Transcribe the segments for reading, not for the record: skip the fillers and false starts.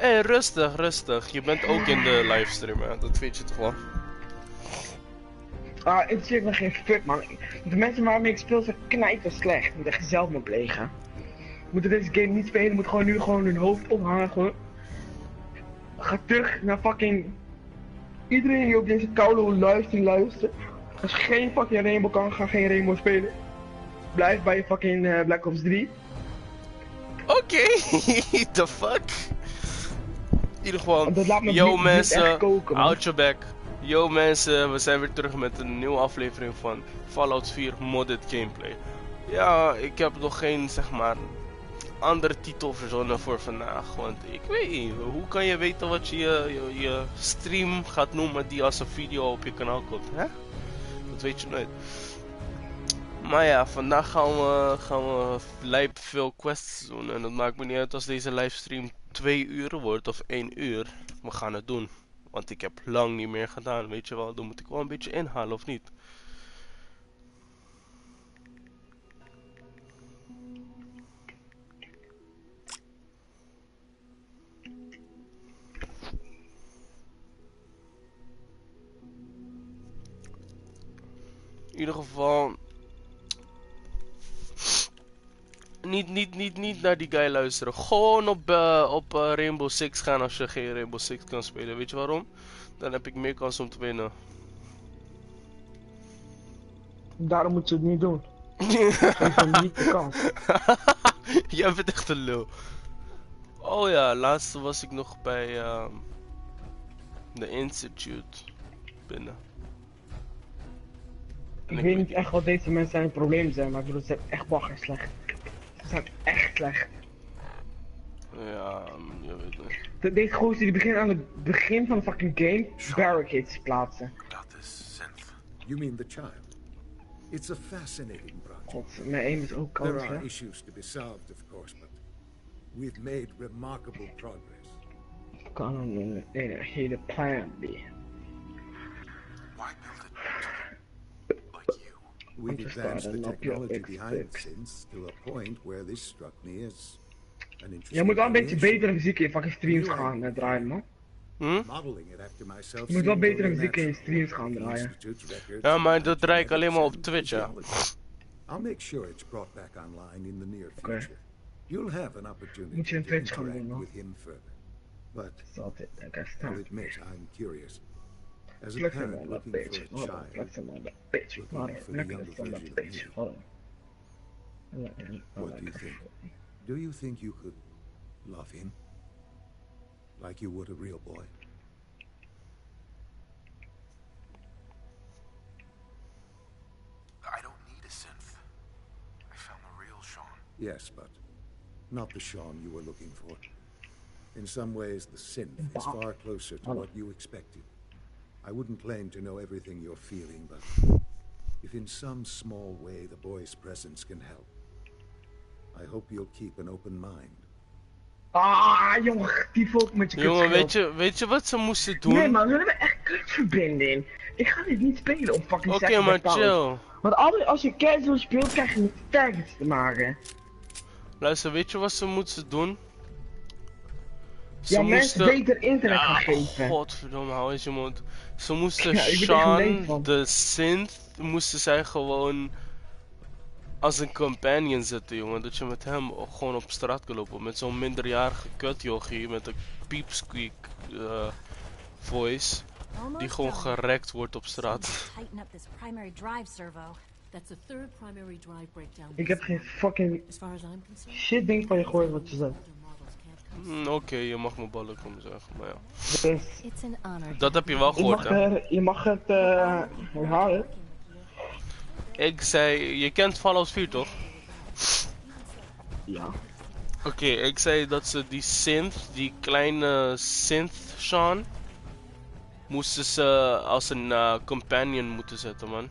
Hey, rustig, rustig. Je bent ook in de livestream, hè? Dat weet je toch wel? Ah, het zit me geen fuck, man. De mensen waarmee ik speel zijn knijpen slecht. Ik moet echt zelfmoord plegen. Moeten deze game niet spelen, moet gewoon nu gewoon hun hoofd ophangen, gewoon. Ga terug naar fucking... Iedereen die op deze koude luistert. Als je geen fucking Rainbow kan, ga geen Rainbow spelen. Blijf bij je fucking Black Ops 3. Oké, the fuck? In ieder geval, Dat laat me yo niet echt mensen, koken, man. out your back. Yo mensen, we zijn weer terug met een nieuwe aflevering van Fallout 4 Modded Gameplay. Ja, ik heb nog geen, zeg maar, andere titel verzonnen voor vandaag. Want ik weet niet, hoe kan je weten wat je stream gaat noemen die als een video op je kanaal komt, hè? Dat weet je nooit. Maar ja, vandaag gaan we lijp veel quests doen. En dat maakt me niet uit als deze livestream 2 uur wordt of 1 uur. We gaan het doen. Want ik heb lang niet meer gedaan, weet je wel. Dan moet ik wel een beetje inhalen, of niet? In ieder geval... Niet naar die guy luisteren. Gewoon op Rainbow Six gaan als je geen Rainbow Six kan spelen. Weet je waarom? Dan heb ik meer kans om te winnen. Daarom moet je het niet doen. Geef hem niet de kans. Jij bent echt een lul. Oh ja, laatst was ik nog bij de Institute binnen. En Ik weet niet echt wat deze mensen zijn probleem zijn, maar ik bedoel, ze zijn echt bagger slecht. Ze zijn echt slecht. Ja, je weet het. Deze gozer die begint aan het begin van de fucking game barricades te plaatsen. That is synth. You mean the child? It's a fascinating project. God, mijn aim is ook There kans, are hè. issues to be solved, of course, but we've made remarkable progress. Kan een hele plan be. Why build it like you? We've just advanced the starting up your technology big behind stick. synths to a point where this struck me as an interesting. Je moet wel een beetje creation. betere muziek in je fucking streams gaan draaien, man. Modeling it after myself. Je moet wel seems betere only muziek in je natural. streams gaan The draaien. Institute's records Ja, maar and dat draai ik alleen maar op genetics Twitch, and ja. physiology. I'll make sure it's brought back online in the near future. You'll have an opportunity Moet je een to Twitch gaan interact doen, with him further. But Dat is altijd lekker I'll staan. admit I'm curious. As a Flex hem parent on that looking bitch. for a Hold on, child, flex hem on that bitch. Hold on, lekker on that bitch. Hold on. what do you think? Do you think you could love him? Like you would a real boy? I don't need a synth. I found the real Sean. Yes, but not the Sean you were looking for. In some ways, the synth is far closer to what you expected. I wouldn't claim to know everything you're feeling, but if in some small way the boy's presence can help, I hope you'll keep an open mind. Ah, jongen, die volk met je Jongen, kutschild. weet je wat ze moesten doen? Nee, man, we hebben echt kutverbinding. Ik ga dit niet spelen op fucking Oké, second maar account. chill. Want altijd als je casual speelt, krijg je met targets te maken. Luister, weet je wat ze moeten doen? Ze Ja, mensen beter internet gaan Ja, geven. godverdomme, hou eens je mond. Ze moesten Ja, ik ben echt leeg Sean, van. de synth, moesten zij gewoon als een companion zetten, jongen. Dat je met hem gewoon op straat kan lopen. Met zo'n minderjarige kutjochie met een piepsqueak voice. Die gewoon gerekt wordt op straat. Tighten up this primary drive servo. That's the third primary drive breakdown. Ik heb geen fucking As far as I'm concerned, shit ding van je gehoord wat je zegt. older models can't come. Oké, je mag mijn ballen komen zeggen, maar ja. Dus It's an honor. Dat heb je wel gehoord, hè? je mag het herhalen. Ik zei, je kent Fallout 4 toch? Ja. Oké, ik zei dat ze die synth, die kleine synth Sean, moesten ze als een companion moeten zetten, man.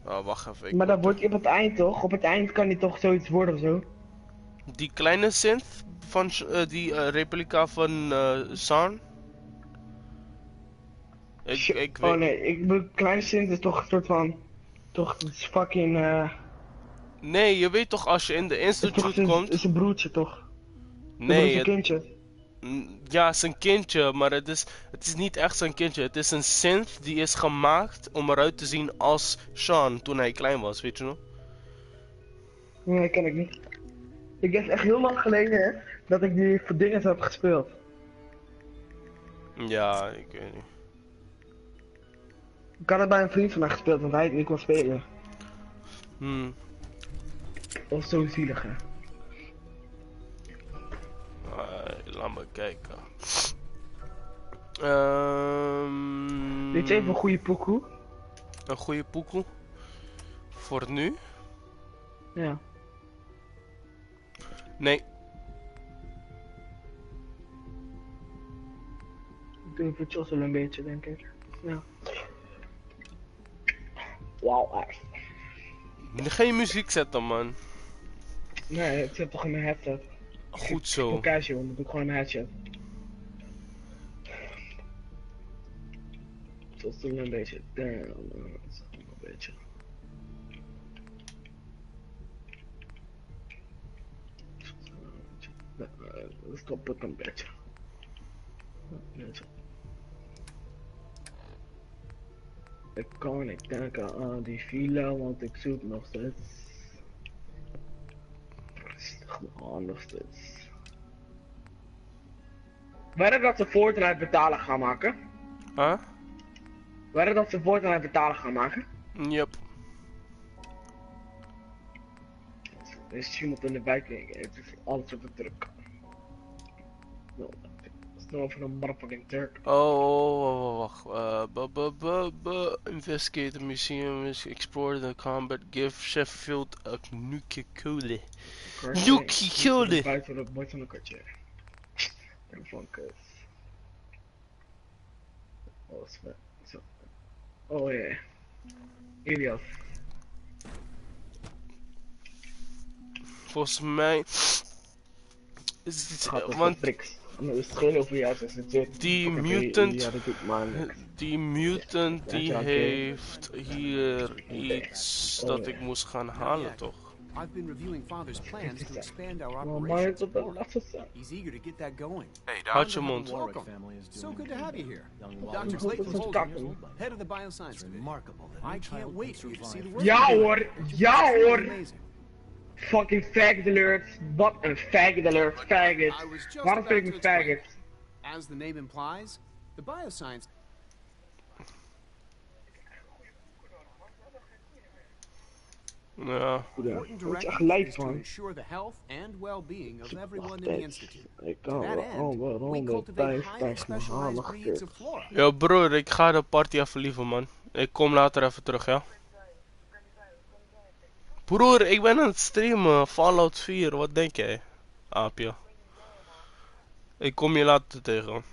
Oh, wacht even. Maar dat wordt op het eind toch? Op het eind kan hij toch zoiets worden of zo? Die kleine synth van die replica van Sean. Ik weet... Oh nee, ik bedoel, kleine Sint is toch een soort van... Toch, het is fucking... Nee, je weet toch als je in de het is toch institute komt. is een broertje toch? Nee, een kindje. ja, het is een kindje, maar het is niet echt zijn kindje. Het is een synth die is gemaakt om eruit te zien als Sean toen hij klein was, weet je nog? Nee, ken ik niet. Ik heb echt heel lang geleden hè, dat ik die voor dingen heb gespeeld. Ja, ik weet niet. Ik had het bij een vriend van mij gespeeld, want hij het niet kon spelen. Hmm. Dat was zo zielig hè. Laat me kijken. Dit is even een goede pokoe. Een goede poekoe. Voor nu? Ja. Nee. Ik doe voor Jossel een beetje, denk ik. Ja. Wauw, echt. Ga je muziek zetten, man. Nee, ik zit toch in mijn headset. Goed Ik zo. ben casual, dat doe ik gewoon in mijn headset. Jossel een beetje down. Een beetje. Stop het een beetje. Ik kan niet denken aan die villa, want ik zoek nog steeds. Rustig man, nog steeds. Werden dat ze Fortnite betalen gaan maken? Huh? Werden dat ze Fortnite betalen gaan maken? Yep. Er is iemand in de wijk, het is alles op de druk. Snel van een motherfucking Turk. Wacht. Investigate the museum, explore the combat, give Sheffield a nuke-kule. Nuke-kule! Buiten het bord van een kwartier. En van kus. Oh, Sven. Zo. Oh ja. Ilias. Volgens mij is het Gaat want tricks. Het is geen over jou, dus het zit. die mutant, Ja, dat doet maar niks. die mutant die Ja, oké. heeft hier iets Oh, dat ja. ik moest gaan halen, toch? I've been reviewing Father's plans to expand our Maar maar operations. tot de laatste zijn. He's eager to get that going. Hey, Doc. Houd je mond. Welcome. So good to have you here. Dr. Hoeveel Slate is het Holden, kakken? head of the bioscience division. I can't wait for you to see the work. Ja we're doing. hoor, ja hoor. Amazing. Fucking faggot alert. Wat een faggot alert, faggot. I was just Waarom vind ik about een to explain. faggot? As the name implies, the bioscience Ja. important Word je echt directive lijp is to van? ensure the health and well-being of everyone Wacht in the eens. institute. Ik To kan that wel end, we honderd cultivate highly duizend mijn specialized halen breeds of gekikt. flora. Yo broer, ik ga de party even liever, man. Ik kom later even terug, ja? Broer, ik ben aan het streamen. Fallout 4, wat denk jij? Aapje. Ik kom je later tegen.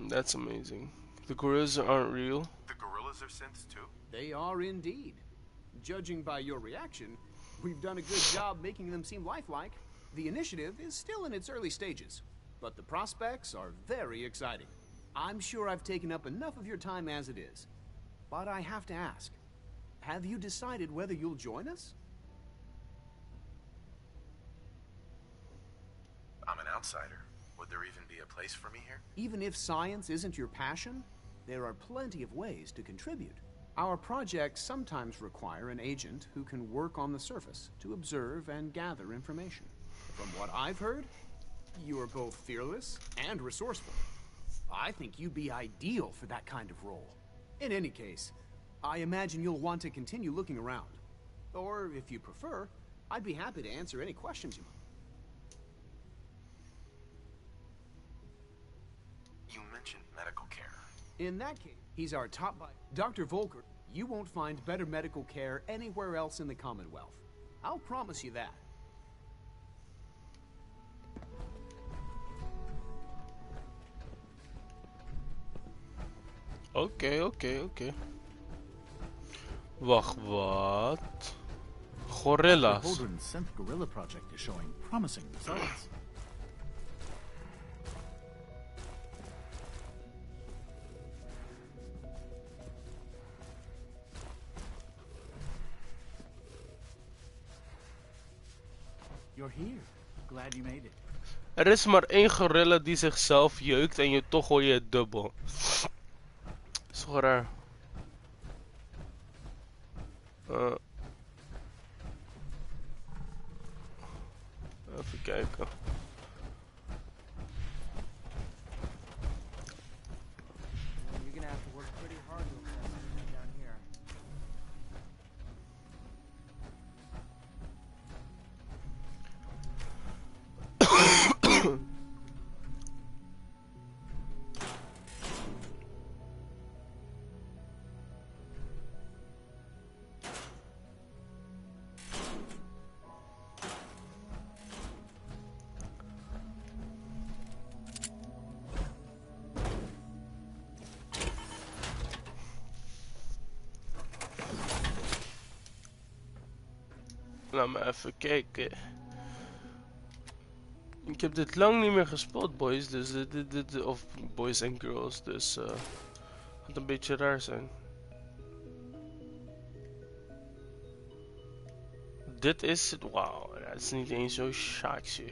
That's amazing. The gorillas aren't real. The gorillas are synths too? They are indeed. Judging by your reaction, we've done a good job making them seem lifelike. The initiative is still in its early stages, but the prospects are very exciting. I'm sure I've taken up enough of your time as it is. But I have to ask, have you decided whether you'll join us? I'm an outsider. Would there even be a place for me here? Even if science isn't your passion, there are plenty of ways to contribute. Our projects sometimes require an agent who can work on the surface to observe and gather information. From what I've heard, you are both fearless and resourceful. I think you'd be ideal for that kind of role. In any case, I imagine you'll want to continue looking around. Or, if you prefer, I'd be happy to answer any questions you might. You mentioned medical care. In that case, he's our top buy. Dr. Volker, you won't find better medical care anywhere else in the Commonwealth. I'll promise you that. Oké. Wacht, wat? Gorillas. The Holdren Synth Gorilla project is showing promising results. You're here. Glad you made it. Er is maar één gorilla die zichzelf jeukt en je toch hoor je het dubbel. Is gewoon raar. Even kijken. You're gonna have to work pretty hard to impress everyone down here. Laat me even kijken. Ik heb dit lang niet meer gespeeld, boys. Dus of boys en girls. Dus gaat een beetje raar zijn. Dit is het. Wauw, dat is niet eens zo sexy.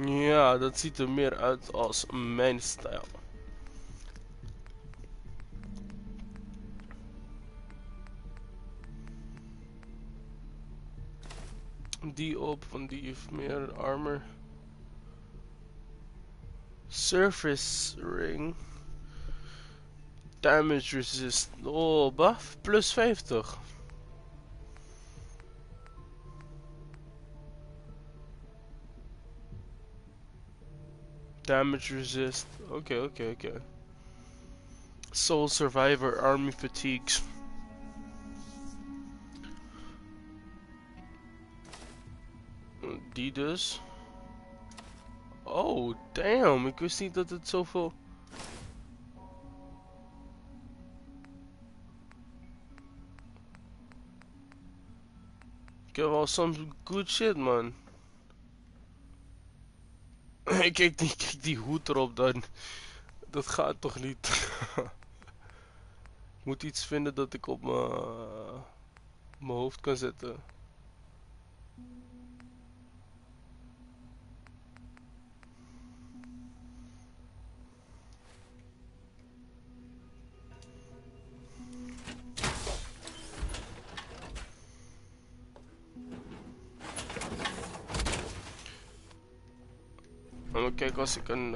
Ja, dat ziet er meer uit als mijn stijl. Die op, want die heeft meer armor. Surface ring. Damage resist. Oh, buff plus 50. Damage resist. Okay. Soul Survivor Army Fatigues. Die dus. Oh, damn. Ik wist niet dat het zoveel... Ik heb wel soms good shit, man. Kijk die hoed erop dan. Dat gaat toch niet. Ik moet iets vinden dat ik op mijn hoofd kan zetten. Maar kijk, als ik een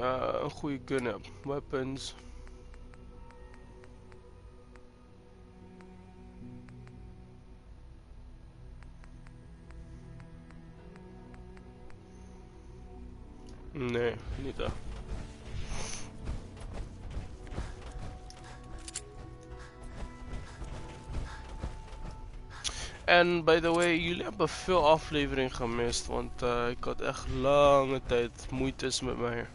goede gun heb. Weapons. Nee, niet dat. En by the way, jullie hebben veel afleveringen gemist, want ik had echt lange tijd moeites met mijn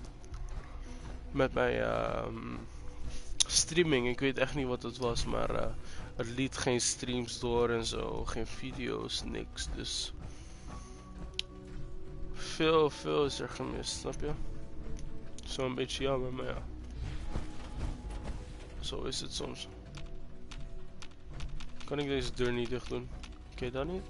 streaming. Ik weet echt niet wat het was, maar het liet geen streams door en zo, geen video's, niks. Dus veel is er gemist, snap je? Zo'n beetje jammer, maar ja. Zo is het soms. Kan ik deze deur niet dicht doen? Oké, dat niet.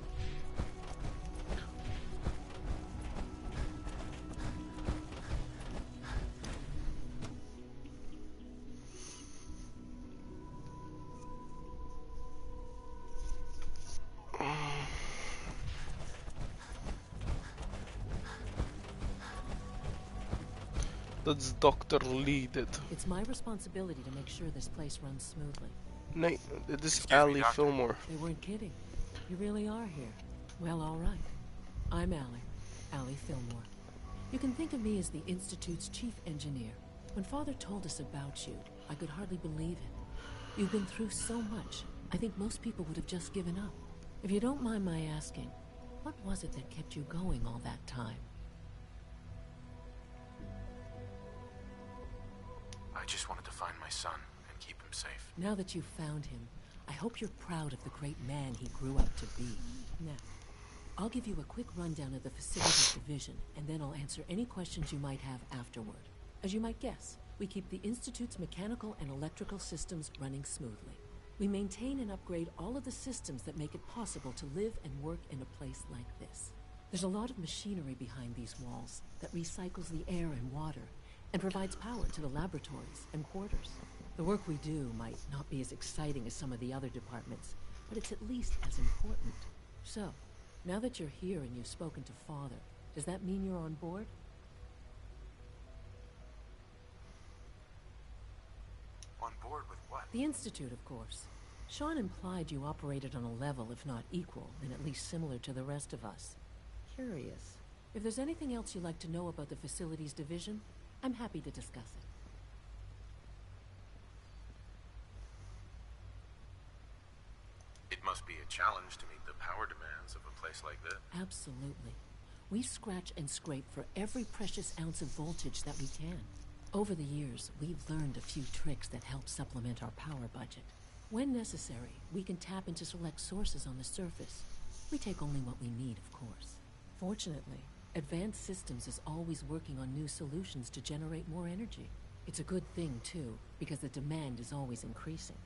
That's Dr. Lee dit. It's my responsibility to make sure this place runs smoothly. Nee, dit is Allie Fillmore. They weren't kidding. You really are here. Well, all right. I'm Allie Fillmore. You can think of me as the Institute's chief engineer. When Father told us about you, I could hardly believe it. You've been through so much. I think most people would have just given up. If you don't mind my asking, what was it that kept you going all that time? I just wanted to find my son and keep him safe. Now that you've found him, I hope you're proud of the great man he grew up to be. Now, I'll give you a quick rundown of the Facilities Division, and then I'll answer any questions you might have afterward. As you might guess, we keep the Institute's mechanical and electrical systems running smoothly. We maintain and upgrade all of the systems that make it possible to live and work in a place like this. There's a lot of machinery behind these walls that recycles the air and water and provides power to the laboratories and quarters. The work we do might not be as exciting as some of the other departments, but it's at least as important. So, now that you're here and you've spoken to Father, does that mean you're on board? On board with what? The Institute, of course. Sean implied you operated on a level, if not equal, then at least similar to the rest of us. Curious. If there's anything else you'd like to know about the Facilities Division, I'm happy to discuss it. It must be a challenge to meet the power demands of a place like this. Absolutely. We scratch and scrape for every precious ounce of voltage that we can. Over the years, we've learned a few tricks that help supplement our power budget. When necessary, we can tap into select sources on the surface. We take only what we need, of course. Fortunately, Advanced Systems is always working on new solutions to generate more energy. It's a good thing, too, because the demand is always increasing.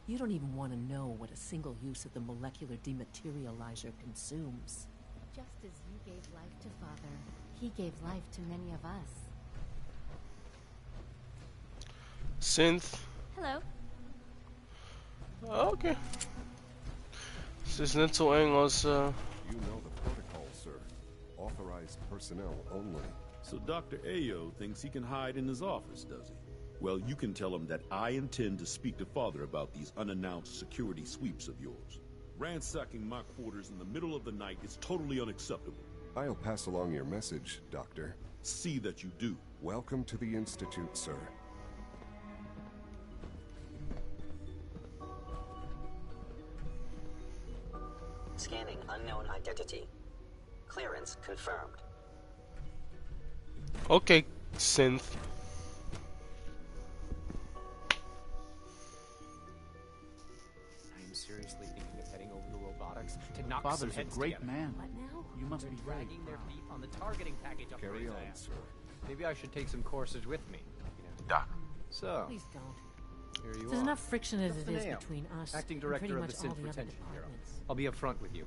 You don't even want to know what a single use of the molecular dematerializer consumes. Just as you gave life to Father, he gave life to many of us. Synth. Hello. Oké. Ze is net zo eng als... You know the protocol, sir. Authorized personnel only. So Dr. Ayo thinks he can hide in his office, does he? Well, you can tell him that I intend to speak to Father about these unannounced security sweeps of yours. Ransacking my quarters in the middle of the night is totally unacceptable. I'll pass along your message, Doctor. See that you do. Welcome to the Institute, sir. Scanning unknown identity. Clearance confirmed. Oké, Synth. I'm seriously thinking of heading over to robotics to knock some Father's a heads great together. man. What now? You must be very Dragging their proud. feet on the targeting package up Carry his on, ass. sir. Maybe I should take some courses with me. Doc, So, Please don't. here you There's are. enough friction as Dr. it is Fineo, between us Acting and Director pretty of much the all Synth the other Retention Bureau. departments. I'll be upfront with you.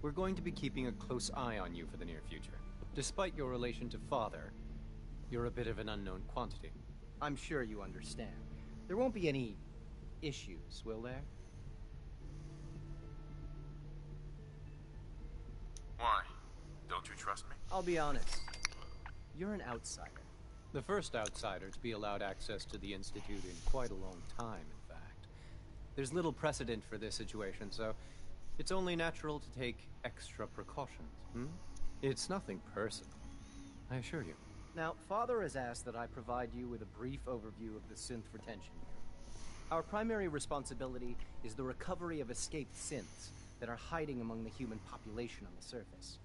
We're going to be keeping a close eye on you for the near future. Despite your relation to Father, you're a bit of an unknown quantity. I'm sure you understand. There won't be any issues, will there? why? Don't you trust me? I'll be honest. You're an outsider. The first outsider to be allowed access to the Institute in quite a long time, in fact. There's little precedent for this situation, so it's only natural to take extra precautions. It's nothing personal, I assure you. Now, Father has asked that I provide you with a brief overview of the Synth Retention Bureau. Our primary responsibility is the recovery of escaped synths that are hiding among the human population on the surface.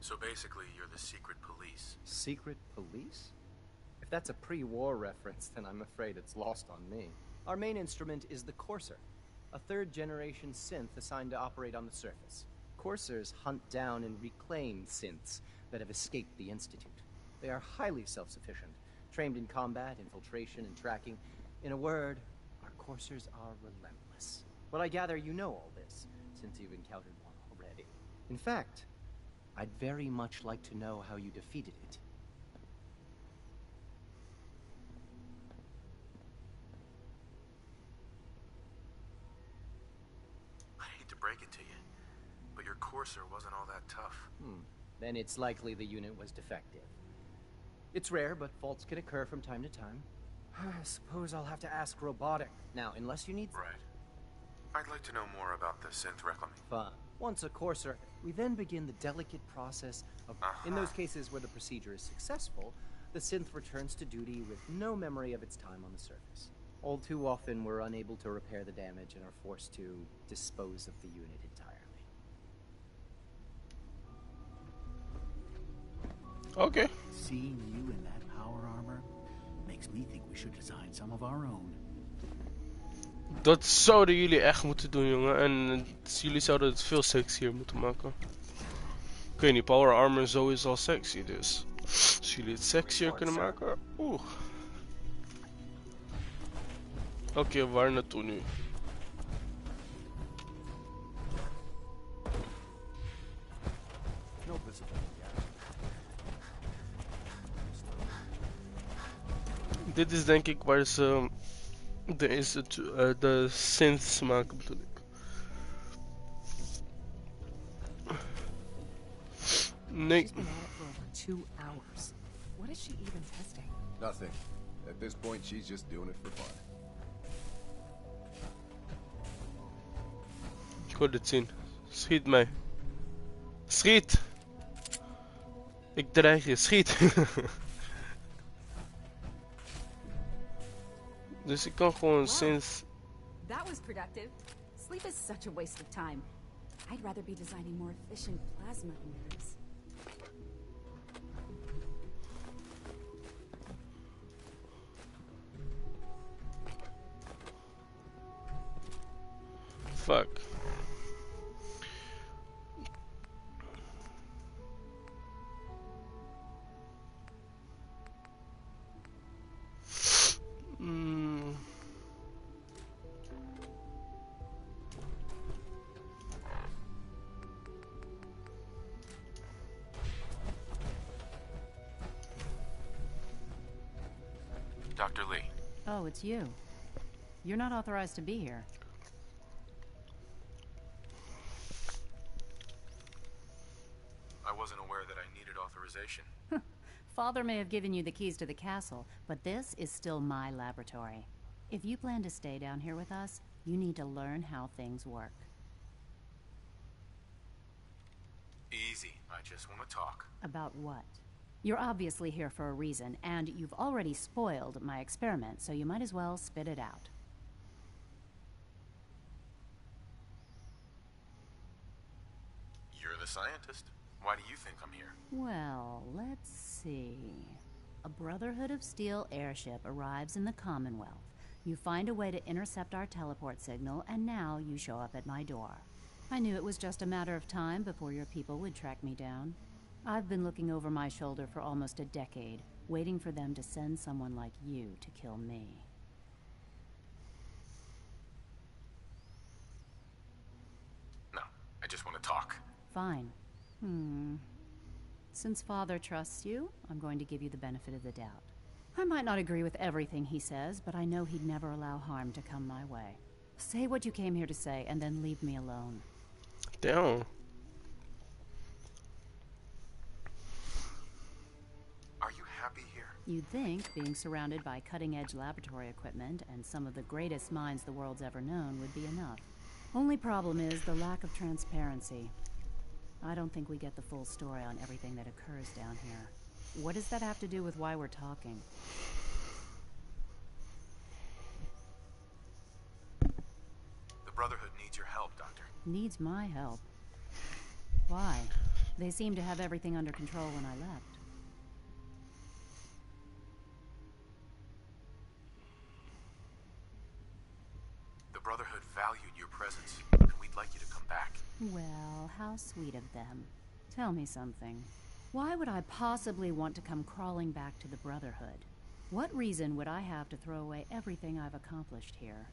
So basically, you're the secret police. Secret police? If that's a pre-war reference, then I'm afraid it's lost on me. Our main instrument is the Courser, a third-generation synth assigned to operate on the surface. Coursers hunt down and reclaim synths that have escaped the Institute. They are highly self-sufficient, trained in combat, infiltration, and tracking. In a word, our Coursers are relentless. But I gather you know all this, since you've encountered one already. In fact, I'd very much like to know how you defeated it. I hate to break it to you, but your Courser wasn't all that tough. Then it's likely the unit was defective. It's rare, but faults can occur from time to time. I suppose I'll have to ask Robotic. Now, unless you need... Right. I'd like to know more about the synth reclamation. Fine. Once a courser, we then begin the delicate process of... In those cases where the procedure is successful, the synth returns to duty with no memory of its time on the surface. All too often, we're unable to repair the damage and are forced to dispose of the unit entirely. Okay. Seeing you in that power armor makes me think we should design some of our own. Dat zouden jullie echt moeten doen, jongen. En jullie zouden het veel sexier moeten maken. Ik weet niet, power armor zo is al sexy, dus als jullie het sexier kunnen maken, oeh. Oké, waar naartoe nu? Dit is denk ik waar ze de synths maken, bedoel ik. Nee. She's been at it for over 2 hours. What is she even testing? Nothing. At this point, she's just doing it for fun. Ik wil dit zien. Schiet mij. Schiet! Ik dreig je, schiet! Dus ik kan gewoon sinds... That was productive. Sleep is such a waste of time. I'd rather be designing more efficient plasma emitters. Fuck. Dr. Lee. Oh, it's you. You're not authorized to be here. I wasn't aware that I needed authorization. Father may have given you the keys to the castle, but this is still my laboratory. If you plan to stay down here with us, you need to learn how things work. Easy. I just want to talk. About what? You're obviously here for a reason, and you've already spoiled my experiment, so you might as well spit it out. You're the scientist. Why do you think I'm here? Well, let's see. A Brotherhood of Steel airship arrives in the Commonwealth. You find a way to intercept our teleport signal, and now you show up at my door. I knew it was just a matter of time before your people would track me down. I've been looking over my shoulder for almost a decade, waiting for them to send someone like you to kill me. No, I just want to talk. Fine. Since Father trusts you, I'm going to give you the benefit of the doubt. I might not agree with everything he says, but I know he'd never allow harm to come my way. Say what you came here to say, and then leave me alone. Damn. Are you happy here? You'd think being surrounded by cutting-edge laboratory equipment and some of the greatest minds the world's ever known would be enough. Only problem is the lack of transparency. I don't think we get the full story on everything that occurs down here. What does that have to do with why we're talking? The Brotherhood needs your help, Doctor. Needs my help? Why? They seemed to have everything under control when I left. The Brotherhood valued your presence, and we'd like you to come back. Well, how sweet of them. Tell me something. Why would I possibly want to come crawling back to the Brotherhood? What reason would I have to throw away everything I've accomplished here?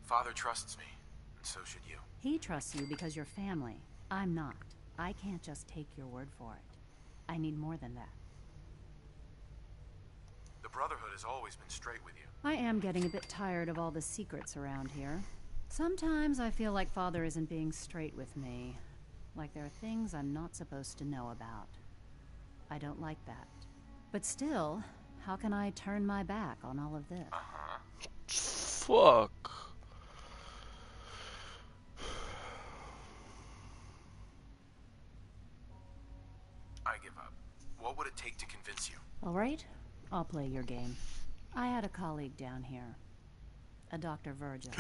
Father trusts me, and so should you. He trusts you because you're family. I'm not. I can't just take your word for it. I need more than that. The Brotherhood has always been straight with you. I am getting a bit tired of all the secrets around here. Sometimes I feel like Father isn't being straight with me. Like there are things I'm not supposed to know about. I don't like that. But still, how can I turn my back on all of this? Fuck. I give up. What would it take to convince you? All right, I'll play your game. I had a colleague down here, a Dr. Virgil.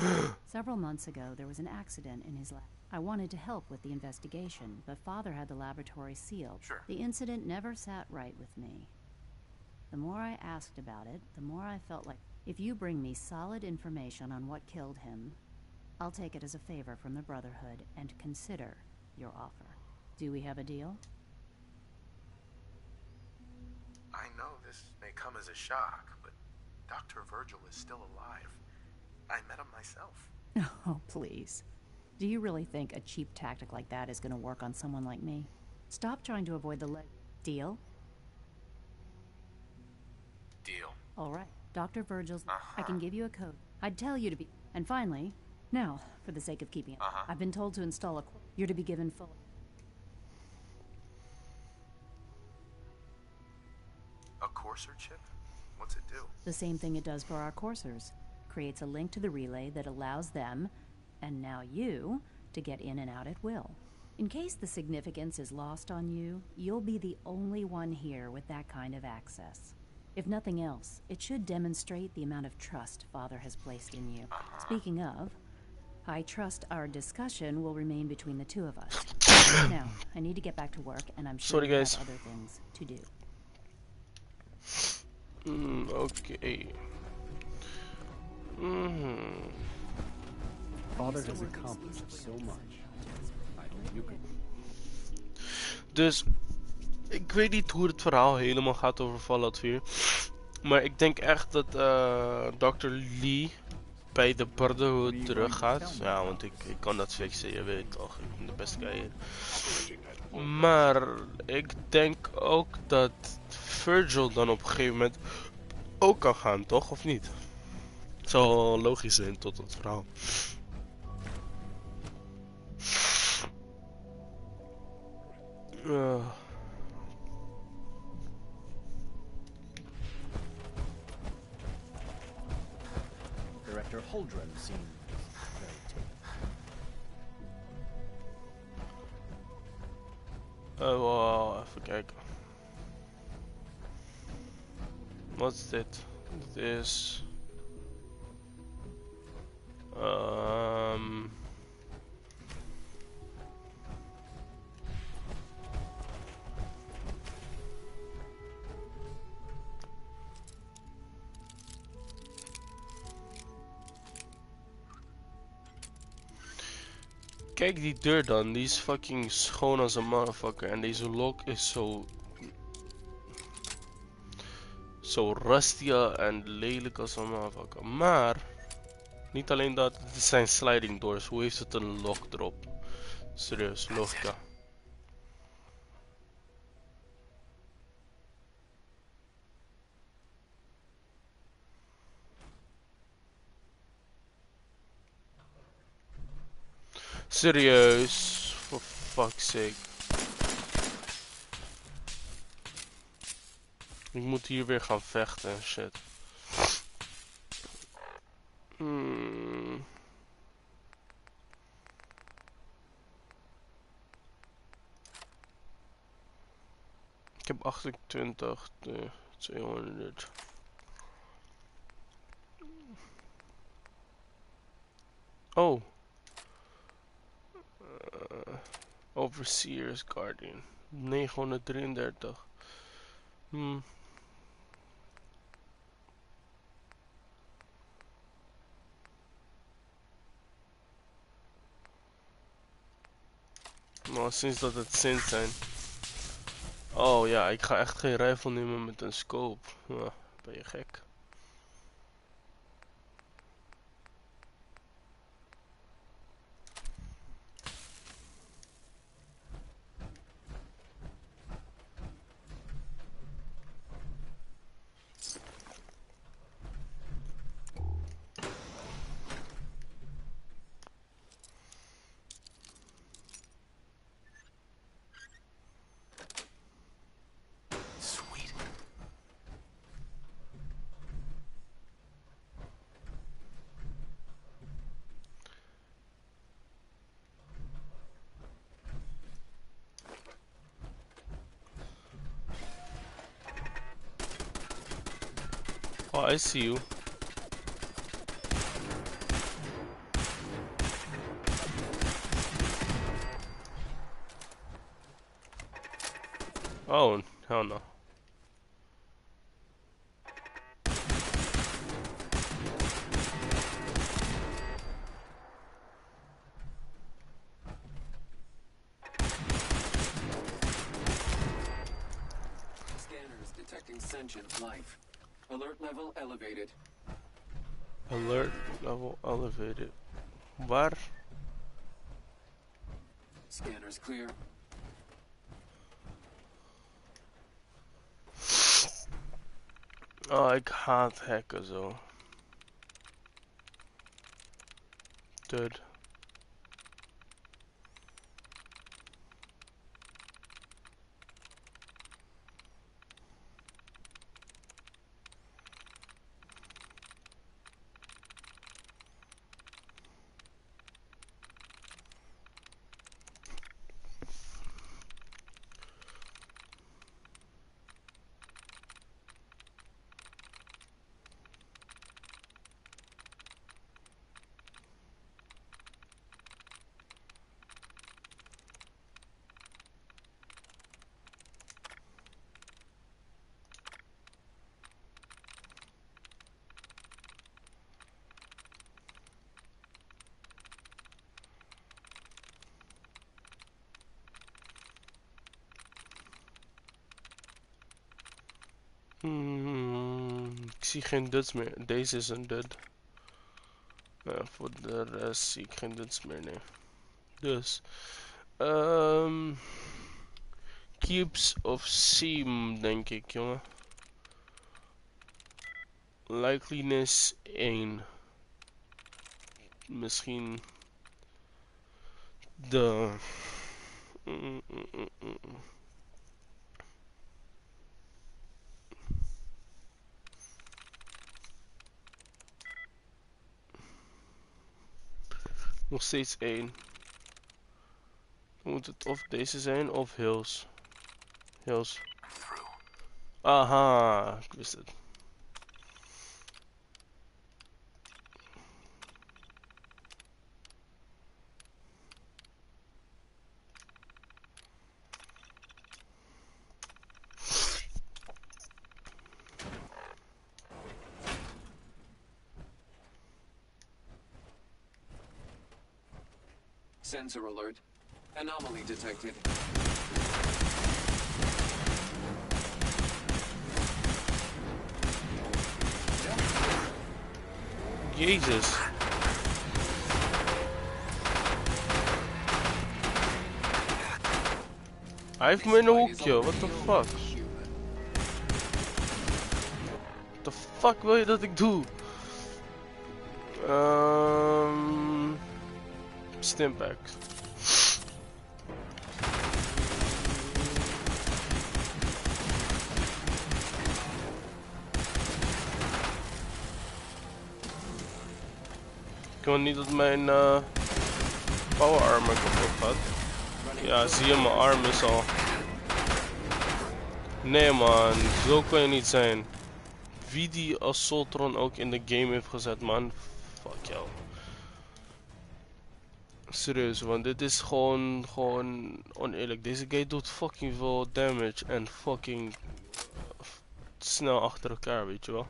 Several months ago, there was an accident in his lab. I wanted to help with the investigation, but Father had the laboratory sealed. Sure. The incident never sat right with me. The more I asked about it, the more I felt like if you bring me solid information on what killed him, I'll take it as a favor from the Brotherhood and consider your offer. Do we have a deal? I know this may come as a shock, but Dr. Virgil is still alive. I met him myself. Oh, please. Do you really think a cheap tactic like that is going to work on someone like me? Stop trying to avoid the deal? Deal. All right. Dr. Virgil's... I can give you a code. I'd tell you to be... And finally, now, for the sake of keeping it, I've been told to install a... You're to be given full... A Courser chip? What's it do? The same thing it does for our coursers. Creates a link to the relay that allows them, and now you, to get in and out at will. In case the significance is lost on you, you'll be the only one here with that kind of access. If nothing else, it should demonstrate the amount of trust Father has placed in you. Speaking of, I trust our discussion will remain between the two of us. Now, I need to get back to work, and I'm sure you have other things to do. Okay. Father has accomplished so much. I hope you can. Dus ik weet niet hoe het verhaal helemaal gaat over Fallout 4. Maar ik denk echt dat Dr. Lee bij de Brotherhood terug gaat. Ja, want ik kan dat fixen, je weet toch. Ik ben de beste guy hier. Maar ik denk ook dat Virgil dan op een gegeven moment ook kan gaan, toch? Of niet? Het zou wel logisch zijn tot het verhaal. Director Holdren seems very taken. Wow, even kijken. Wat is dit? Dit is... Kijk die deur dan, die is fucking schoon als een motherfucker. En deze lock is zo rusty en lelijk als een motherfucker. Maar, niet alleen dat, het zijn sliding doors. Hoe heeft het een lock erop? Serieus, logica. Serieus, for fuck's sake. Ik moet hier weer gaan vechten en shit. Ik heb 28, 200. Oh. Overseer's Guardian. 933. Nou, sinds dat het Sins zijn. Oh ja, ik ga echt geen rifle nemen met een scope. Ja, ben je gek? Oh, I see you. Oh, hell no. Scanners detecting sentient life. Alert level elevated. Alert level elevated. Waar? Scanners clear. Oh, ik haat hacken zo. Dude. Ik zie geen duds meer. Deze is een dud. Voor de rest zie ik geen duds meer, nee. Dus. Cubes of Seam, denk ik, jongen. Likeliness 1. Misschien. De. Nog steeds 1. Dan moet het of deze zijn of Hills. Hills. Aha, ik wist het. Sensor alert. Anomaly detected. Jezus. Hij heeft me in een hoekje, what the fuck? What the fuck wil je dat ik doe? Stimpack. Ik wil niet dat mijn power armor kapot gaat. Ja, zie je, mijn arm is al. Nee man, zo kan je niet zijn. Wie die Assaultron ook in de game heeft gezet, man. Fuck jou. Serieus, want dit is gewoon oneerlijk. Deze guy doet fucking veel damage en fucking snel achter elkaar, weet je wel.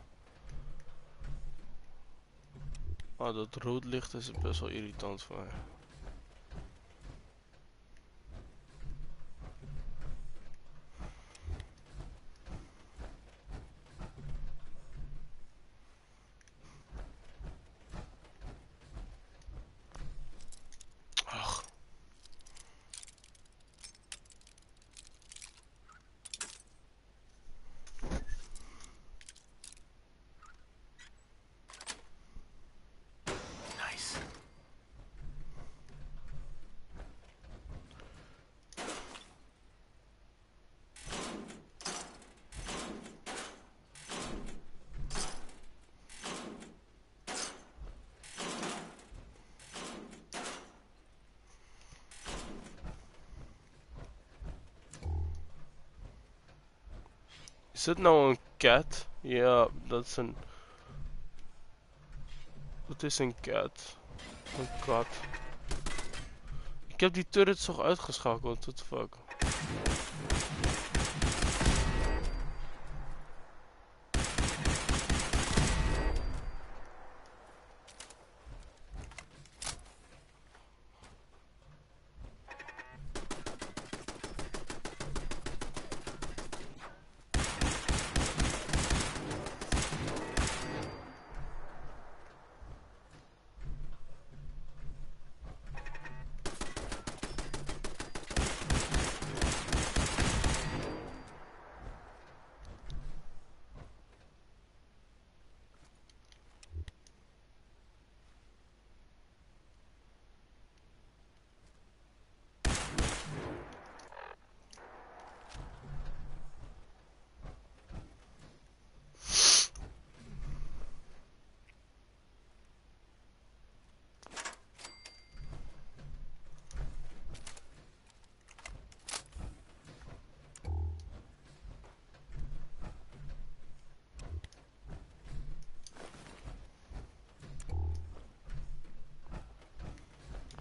Ah, dat rood licht is best wel irritant voor mij. Ach. Nice. Is dit nou een cat? Ja, dat is een is een cat. Een kat. Ik heb die turrets toch uitgeschakeld, what the fuck.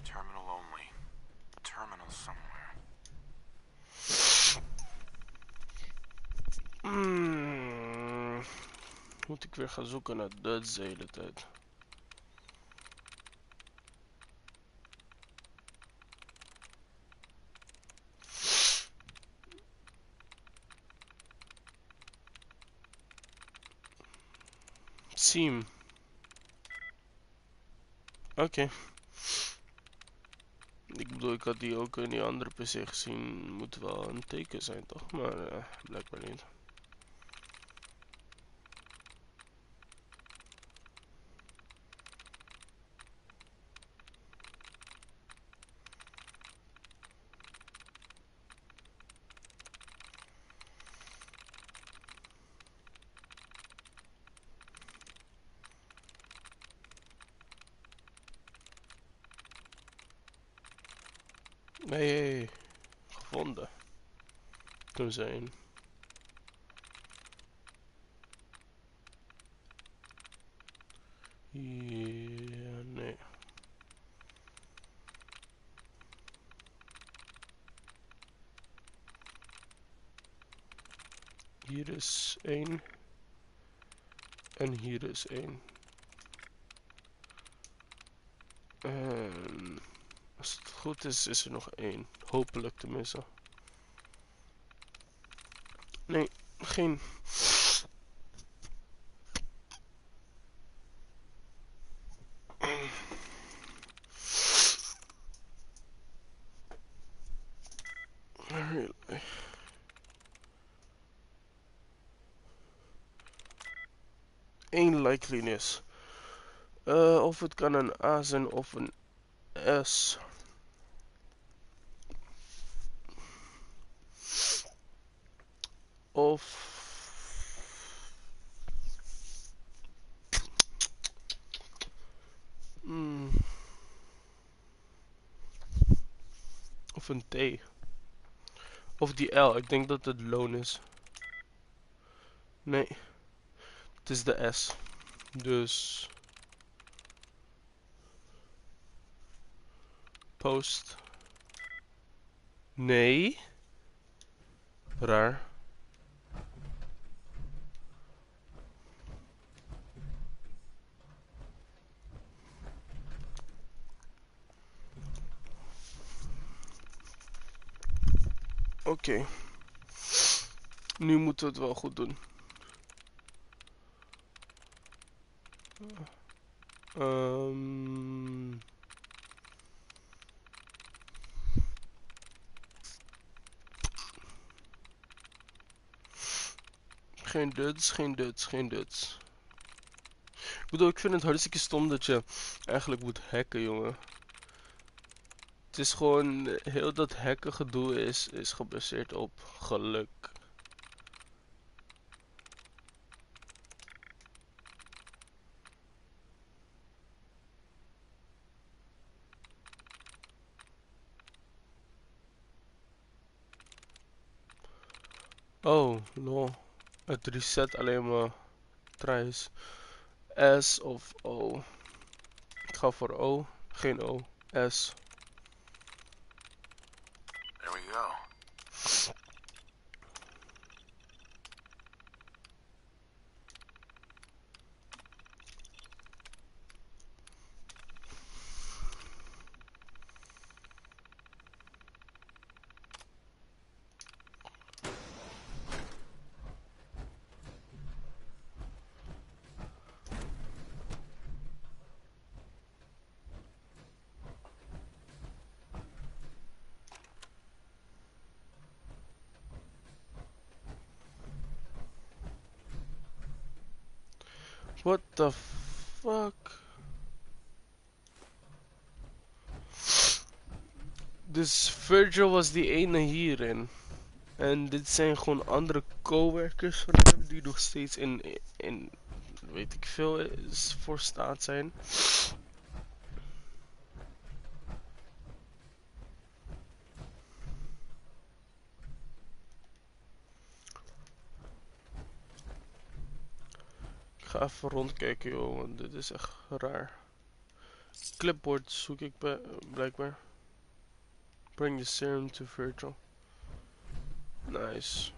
Terminal only. Terminal somewhere. Moet ik weer gaan zoeken naar Duits de hele tijd. Seam. Oké. Ik bedoel, ik had die ook in die andere PC gezien. Moet wel een teken zijn, toch? Maar blijkbaar niet. Nee, gevonden. Toen zijn. Ja, nee. Hier is 1. En hier is 1. En als het goed is, is er nog 1. Hopelijk tenminste. Nee, geen. Really? Eén likeliness. Of het kan een A zijn of een S. Of of een T. Of die L. Ik denk dat het loon is. Nee. Het is de S. Dus post. Nee. Raar. Oké. Nu moeten we het wel goed doen. Geen Duits, geen Duits, geen Duits. Ik bedoel, ik vind het hartstikke stom dat je eigenlijk moet hacken, jongen. Het is gewoon, heel dat hacken gedoe is gebaseerd op geluk. Oh, lol. Het reset alleen maar tries. S of O. ga voor O. Geen O. S. There we go. What the fuck? Dus Virgil was die ene hierin. En dit zijn gewoon andere coworkers van hem die nog steeds in weet ik veel is voor staat zijn. Ik ga even rondkijken joh, want dit is echt raar. Clipboard zoek ik blijkbaar. Bring the serum to Virgil. Nice.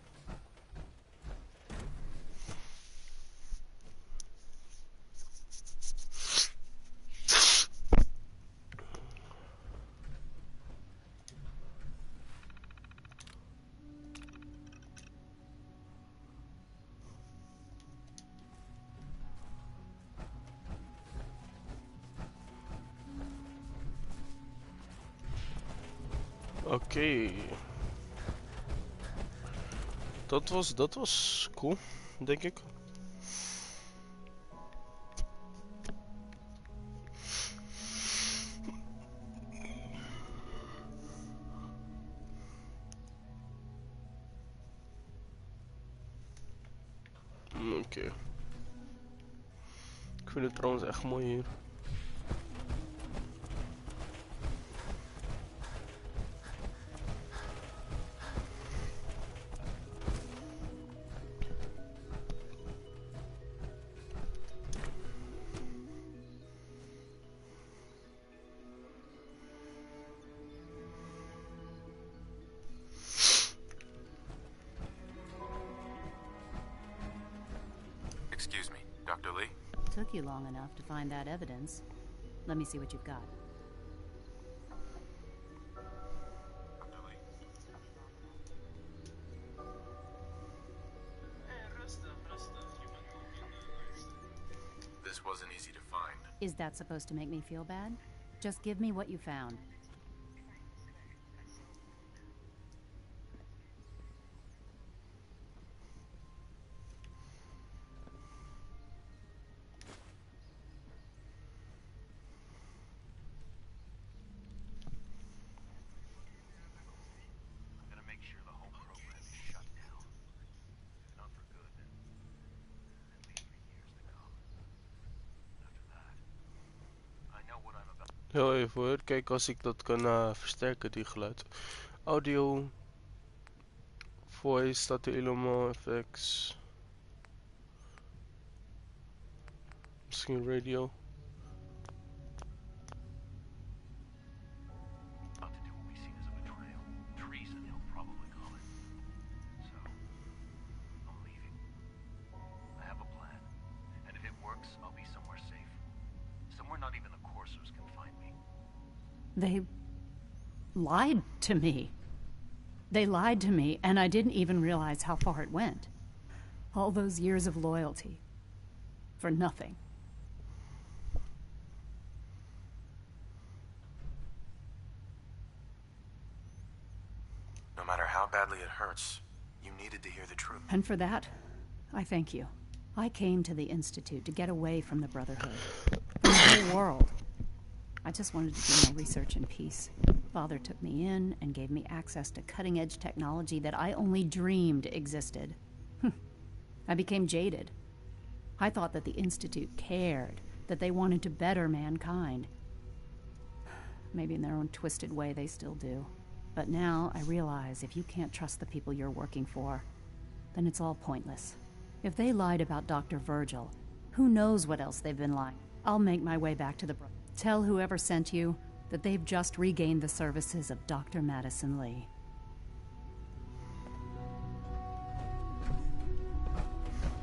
Oké. Dat was cool, denk ik. Oké. Ik vind het trouwens echt mooi hier. Excuse me, Dr. Lee? Took you long enough to find that evidence. Let me see what you've got. Dr. Lee? This wasn't easy to find. Is that supposed to make me feel bad? Just give me what you found. Heel even hoor, kijk als ik dat kan versterken, die geluid. Audio, voice, staat er helemaal, effects. Misschien radio. They lied to me. They lied to me, and I didn't even realize how far it went. All those years of loyalty. For nothing. No matter how badly it hurts, you needed to hear the truth. And for that, I thank you. I came to the Institute to get away from the Brotherhood. From the whole world. I just wanted to do my research in peace. Father took me in and gave me access to cutting-edge technology that I only dreamed existed. I became jaded. I thought that the Institute cared, that they wanted to better mankind. Maybe in their own twisted way they still do. But now I realize if you can't trust the people you're working for, then it's all pointless. If they lied about Dr. Virgil, who knows what else they've been lying. I'll make my way back to the... Tell whoever sent you that they've just regained the services of Dr. Madison Lee.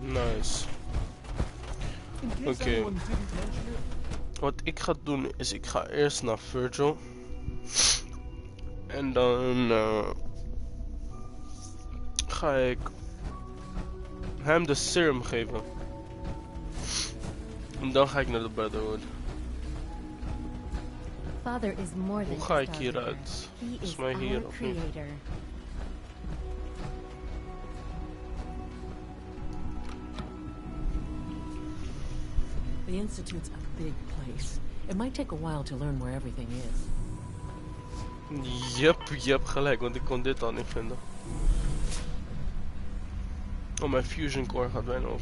Nice. Oké. Wat ik ga doen is, ik ga eerst naar Virgil. En dan ga ik hem de serum geven. En dan ga ik naar de Brotherhood. Father is more than Hoe ga ik just our hieruit? leader. He Volgens is mij hier our of niet? creator. The Institute's a big place. It might take a while to learn where everything is. Yep, je hebt gelijk, want ik kon dit al niet vinden. Oh, mijn fusion core gaat bijna op.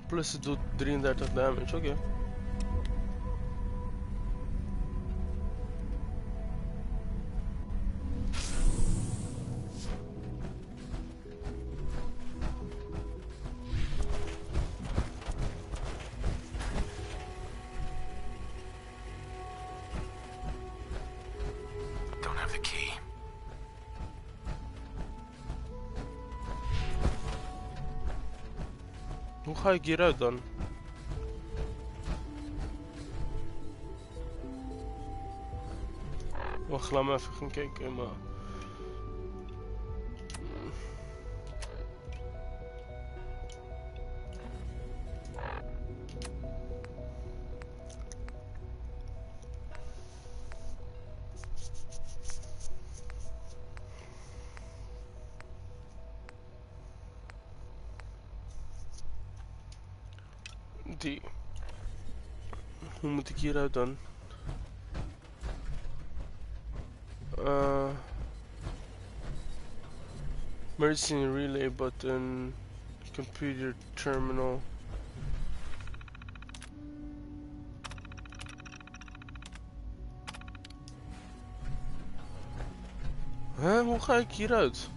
Plus het doet 33 damage, oké. Don't have the key. Hoe ga ik hieruit dan? Wacht, laat me even gaan kijken, maar... Die. Hoe moet ik hieruit dan? Emergency relay button. Computer terminal. Huh? Hoe ga ik hieruit?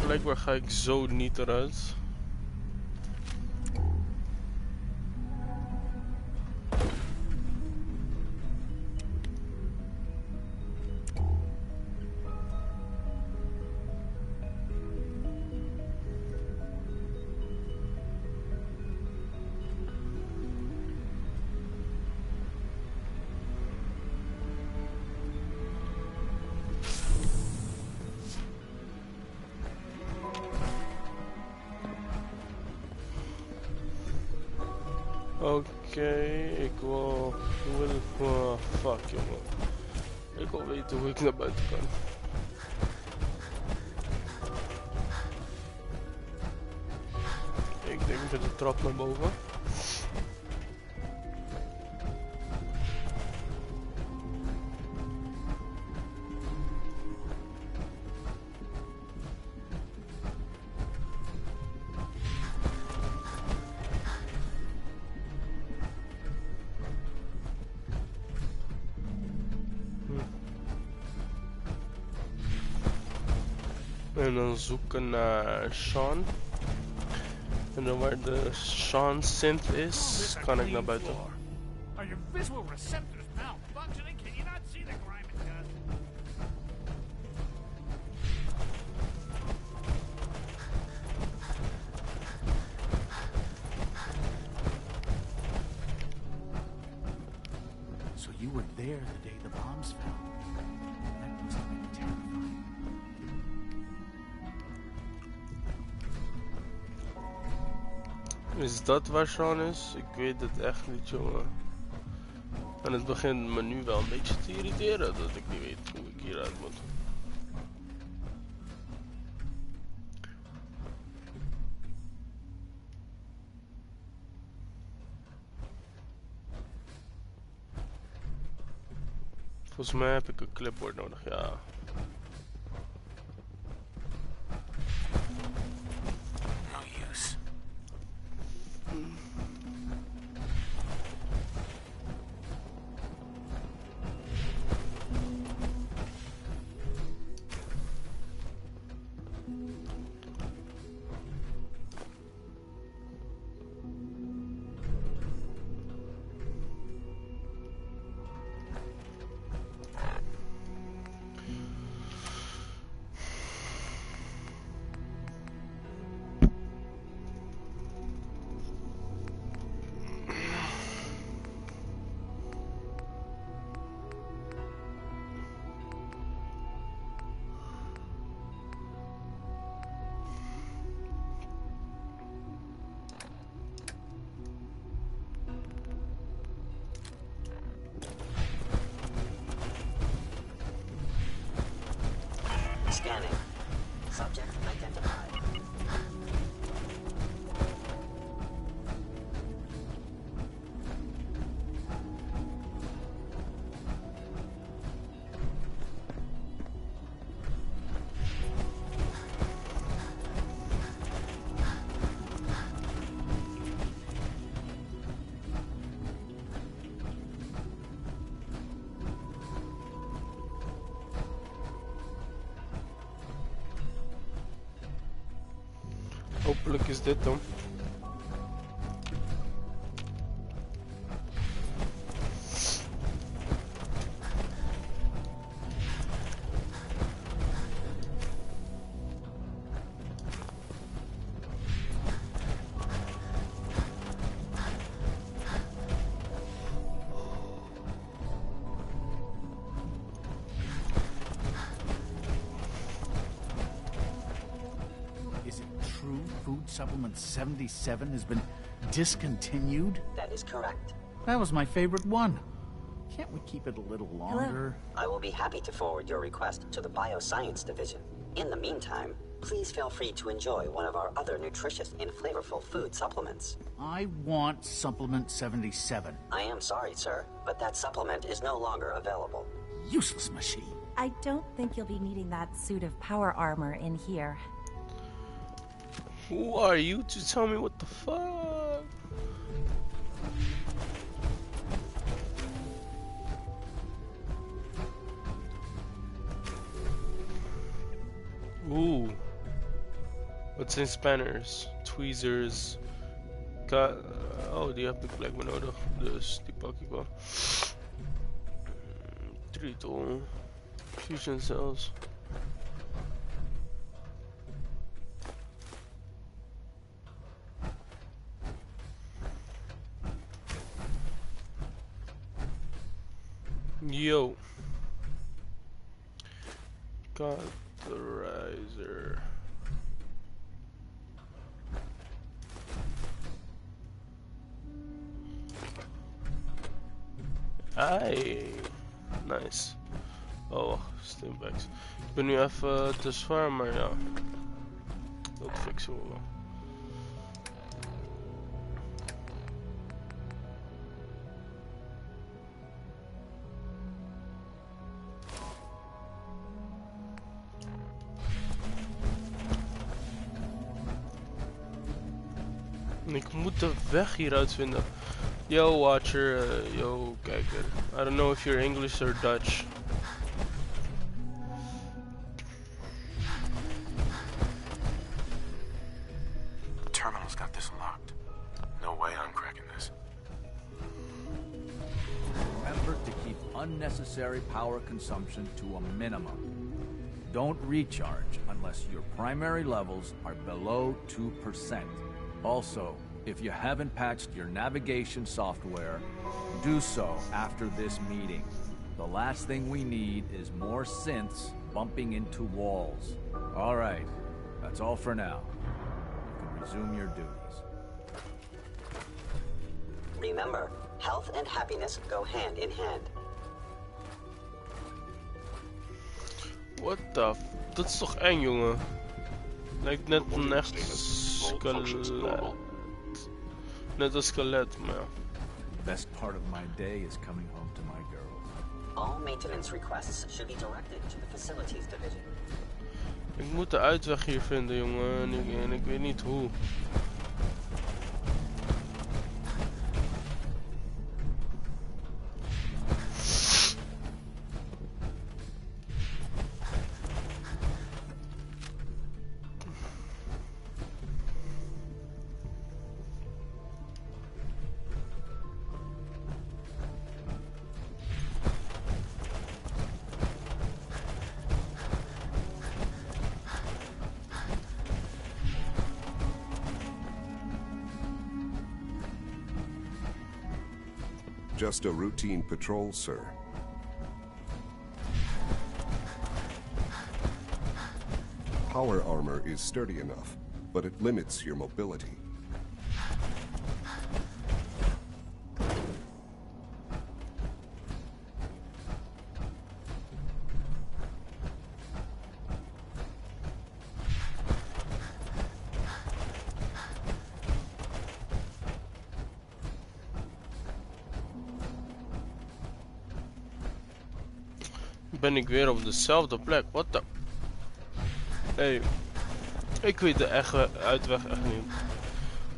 Blijkbaar ga ik zo niet eruit. Oké, ik wil... Oh, fuck jongen. Ik wil weten hoe ik naar buiten kan. Ik denk met de trap naar boven. En dan zoeken naar Sean. En dan waar de Sean synth is, kan ik naar buiten. Are your visual receptors malfunctioning? Can you not see the grime and dust? So you were there the day the bombs fell. That must have been terrifying. Is dat waar Sean is? Ik weet het echt niet, jongen. En het begint me nu wel een beetje te irriteren dat ik niet weet hoe ik hieruit moet. Volgens mij heb ik een clipboard nodig, ja. No use. Scanning. Subject identified. Hopelijk is dit dan. Supplement 77 has been discontinued? That is correct. That was my favorite one. Can't we keep it a little longer? I will be happy to forward your request to the Bioscience Division. In the meantime, please feel free to enjoy one of our other nutritious and flavorful food supplements. I want Supplement 77. I am sorry, sir, but that supplement is no longer available. Useless machine. I don't think you'll be needing that suit of power armor in here. Who are you to tell me what the fuck? Ooh. What's in spanners? Tweezers. Oh, die heb ik blijkbaar nodig. Dus die pak ik wel. Triton. Fusion cells. Yo. Cauterizer. Ai. Nice. Oh, stimbacks. Ik ben nu even te zwaar, maar ja. Dat fixen we wel. Ik moet de weg hieruit vinden. Yo watcher, yo kijker. I don't know if you're English or Dutch. The terminal's got this locked. No way I'm cracking this. Remember to keep unnecessary power consumption to a minimum. Don't recharge unless your primary levels are below 2%. Also, if you haven't patched your navigation software, do so after this meeting. The last thing we need is more synths bumping into walls. All right, that's all for now. You can resume your duties. Remember, health and happiness go hand in hand. What the f... Dat is toch eng, jongen? Lijkt net een echt skelet. Net een skelet, maar ja. Best part of my day is coming home to my girls. All maintenance requests should be directed to the facilities division. Ik moet de uitweg hier vinden, jongen. En ik weet niet hoe. Just a routine patrol, sir. Power armor is sturdy enough, but it limits your mobility. Ben ik weer op dezelfde plek? What the... Hey, ik weet de uitweg echt niet.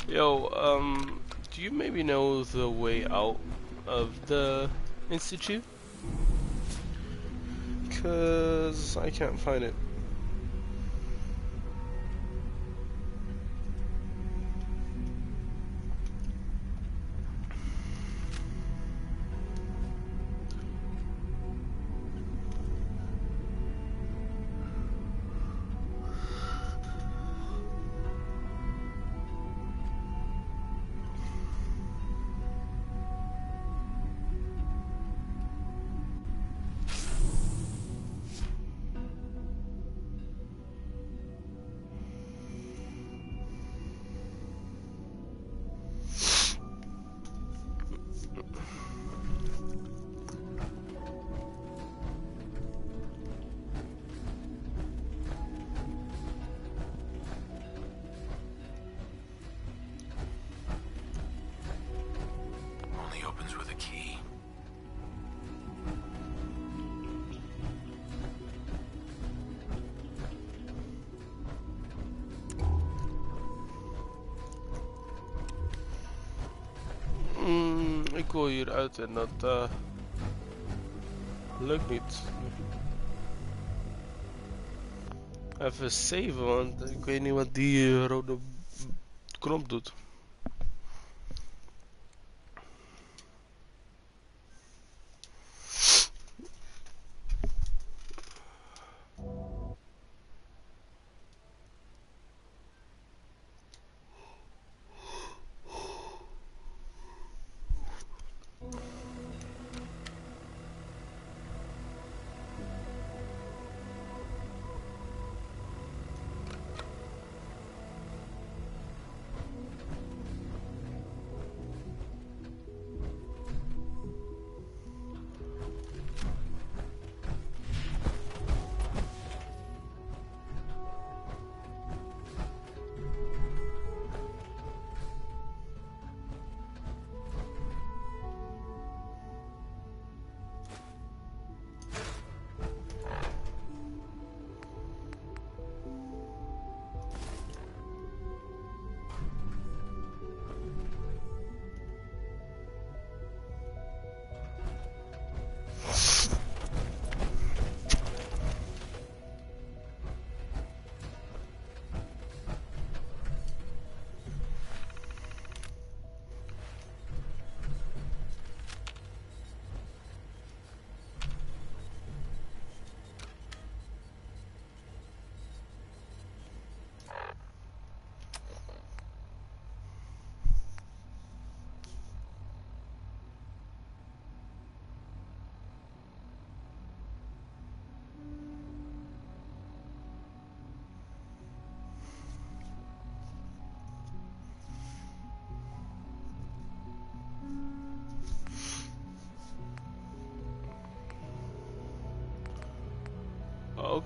Yo, do you maybe know the way out of the institute? Cause I can't find it. Ik wil hieruit en dat lukt niet. Even saven, want ik weet niet wat die rode knop doet.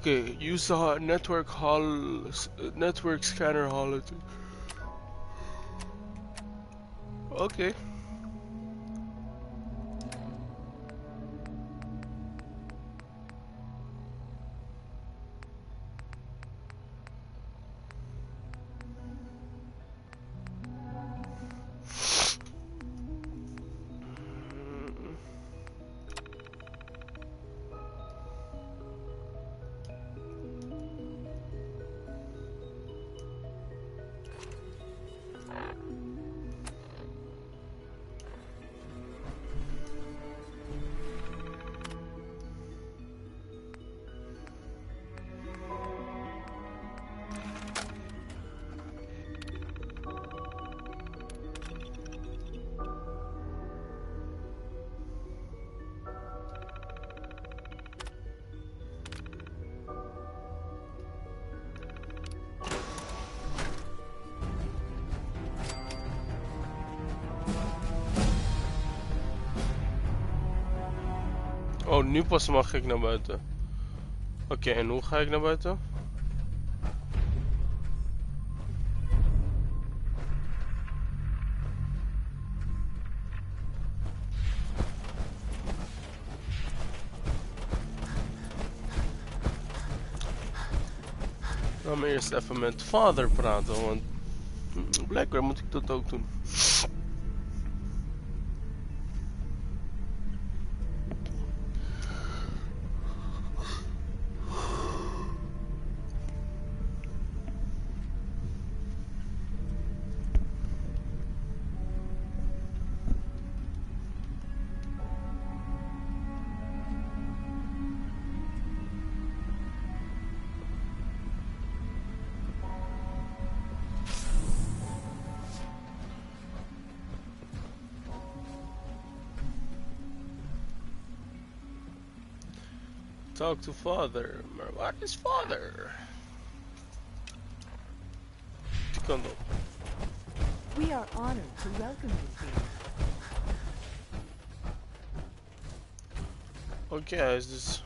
Okay, use the network scanner holo. Okay. Oh, nu pas mag ik naar buiten. Oké, en hoe ga ik naar buiten? Laat me eerst even met vader praten, want blijkbaar moet ik dat ook doen. Talk to father. Maar waar is father? Die kant op. We are honored to welcome you here. Oké, hij is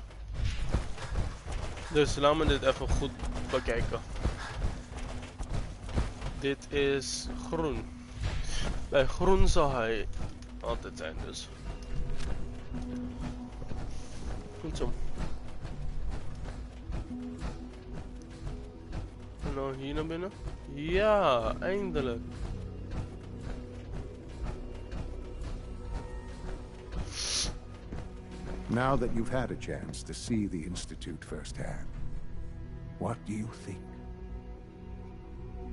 dus laat me dit even goed bekijken. Dit is groen. Bij groen zal hij altijd zijn, dus. Goed zo. En nou hier naar binnen. Ja, eindelijk. Now that you've had a chance to see the Institute firsthand, what do you think?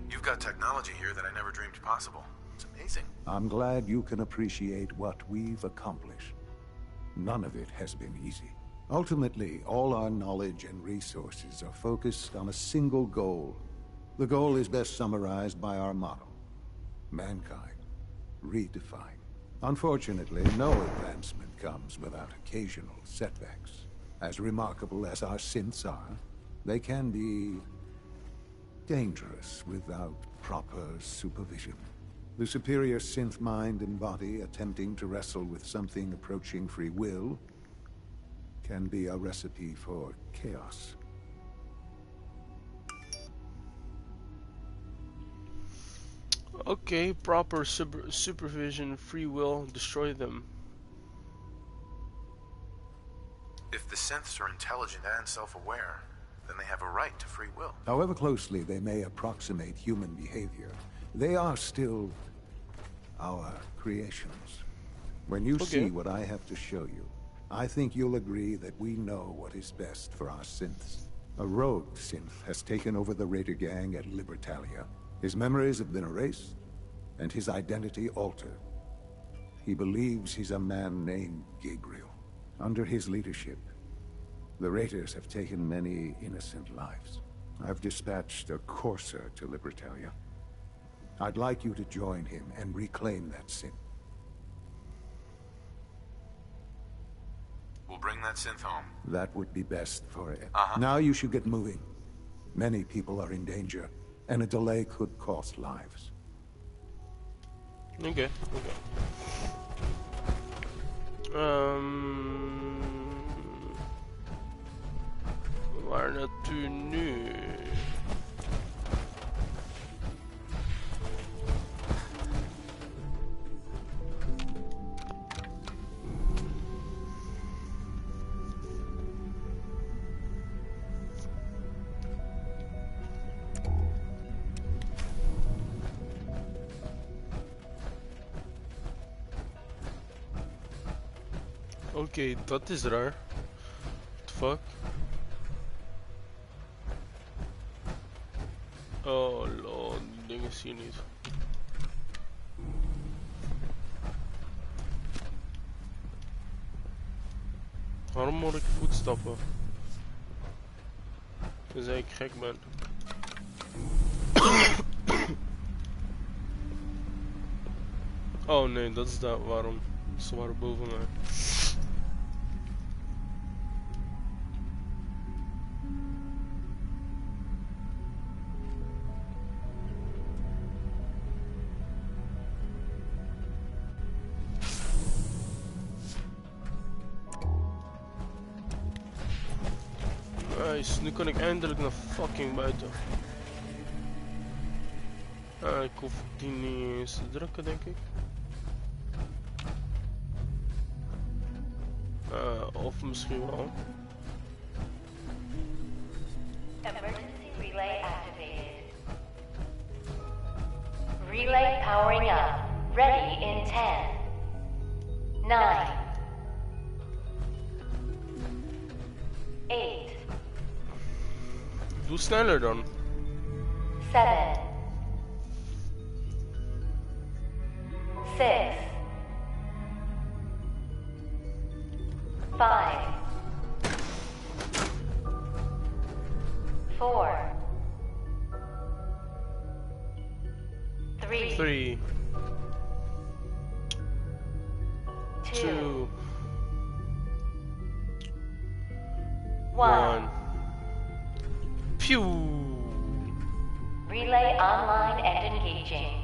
You've got technology here that I never dreamed possible. It's amazing. I'm glad you can appreciate what we've accomplished. None of it has been easy. Ultimately, all our knowledge and resources are focused on a single goal. The goal is best summarized by our motto: mankind, redefined. Unfortunately, no advancement comes without occasional setbacks. As remarkable as our synths are, they can be dangerous without proper supervision. The superior synth mind and body attempting to wrestle with something approaching free will can be a recipe for chaos. Okay, proper supervision, free will, destroy them. If the synths are intelligent and self-aware, then they have a right to free will. However closely they may approximate human behavior, they are still our creations. When you see what I have to show you, I think you'll agree that we know what is best for our synths. A rogue synth has taken over the Raider gang at Libertalia. His memories have been erased, and his identity altered. He believes he's a man named Gabriel. Under his leadership, the Raiders have taken many innocent lives. I've dispatched a courser to Libertalia. I'd like you to join him and reclaim that synth. We'll bring that synth home. That would be best for it. Now you should get moving. Many people are in danger, and a delay could cost lives. Okay. Waar naartoe nu? Oké, dat is raar. What the fuck? Oh lol, die dingen zie je niet. Waarom moet ik voetstappen? Tenzij ik gek ben. Oh nee, dat is daar waarom. Ze waren boven mij. Nice, nu kan ik eindelijk naar fucking buiten. Ik hoef die niet eens te drukken, denk ik. Of misschien wel. Emergency relay activated. Relay powering up. Ready in 10, 9, 8. Doe sneller dan. 7, 6, 5, 4, 3, 2, 1. Pew! Relay online and engaging.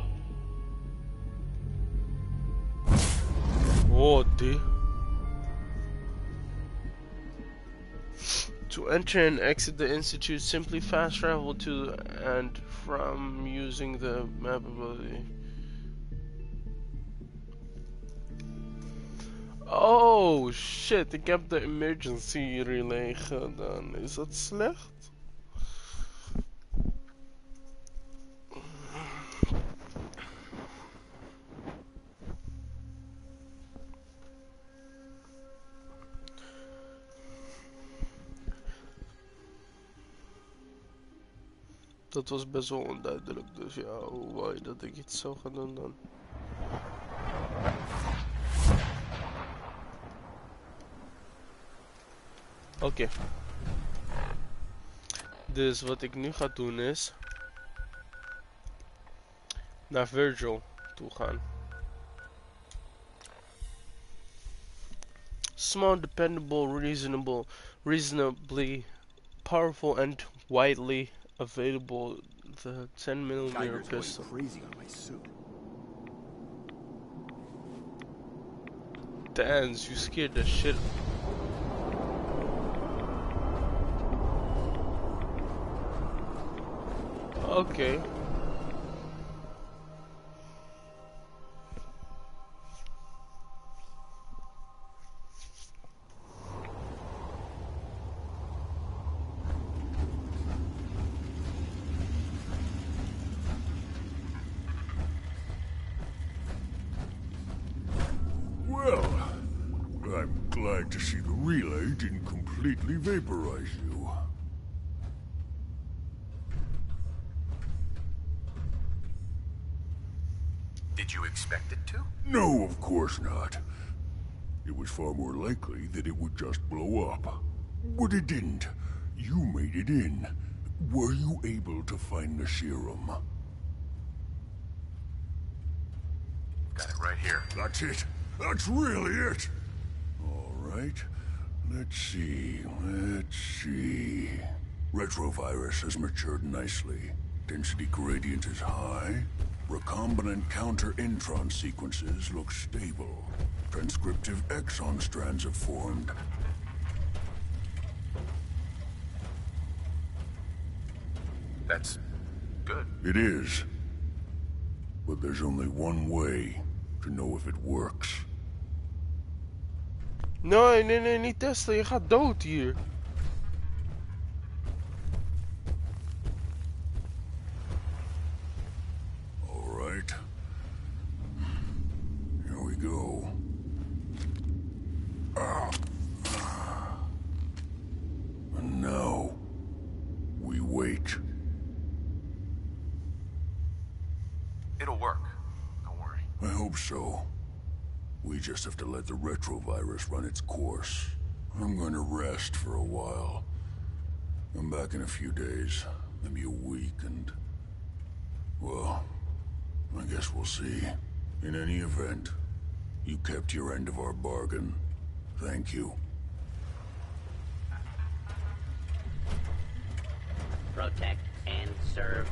Oh, dude. To enter and exit the institute, simply fast travel to and from using the map ability. Oh shit, ik heb de emergency relay gedaan. Is dat slecht? Dat was best wel onduidelijk, dus ja, hoe wou je dat ik iets zou gaan doen dan? Oké. Dus wat ik nu ga doen is naar Virgil toe gaan. Small, dependable, reasonably powerful and widely available, the 10mm pistol. Crazy on my suit. Dance, you scared the shit. Okay. Well, I'm glad to see the relay didn't completely vaporize you. Did you expect it to? No, of course not. It was far more likely that it would just blow up. But it didn't. You made it in. Were you able to find the serum? Got it right here. That's it. That's really it. All right. Let's see. Retrovirus has matured nicely. Density gradient is high. Recombinant counter-intron sequences look stable. Transcriptive exon strands have formed. That's good. It is. But there's only one way to know if it works. Nee, niet testen. Je gaat dood hier. Alright. Here we go. And now, we wait. It'll work. Don't worry. I hope so. We just have to let the retrovirus run its course. I'm going to rest for a while. I'm back in a few days, maybe a week, and... well, I guess we'll see. In any event, you kept your end of our bargain. Thank you. Protect and serve.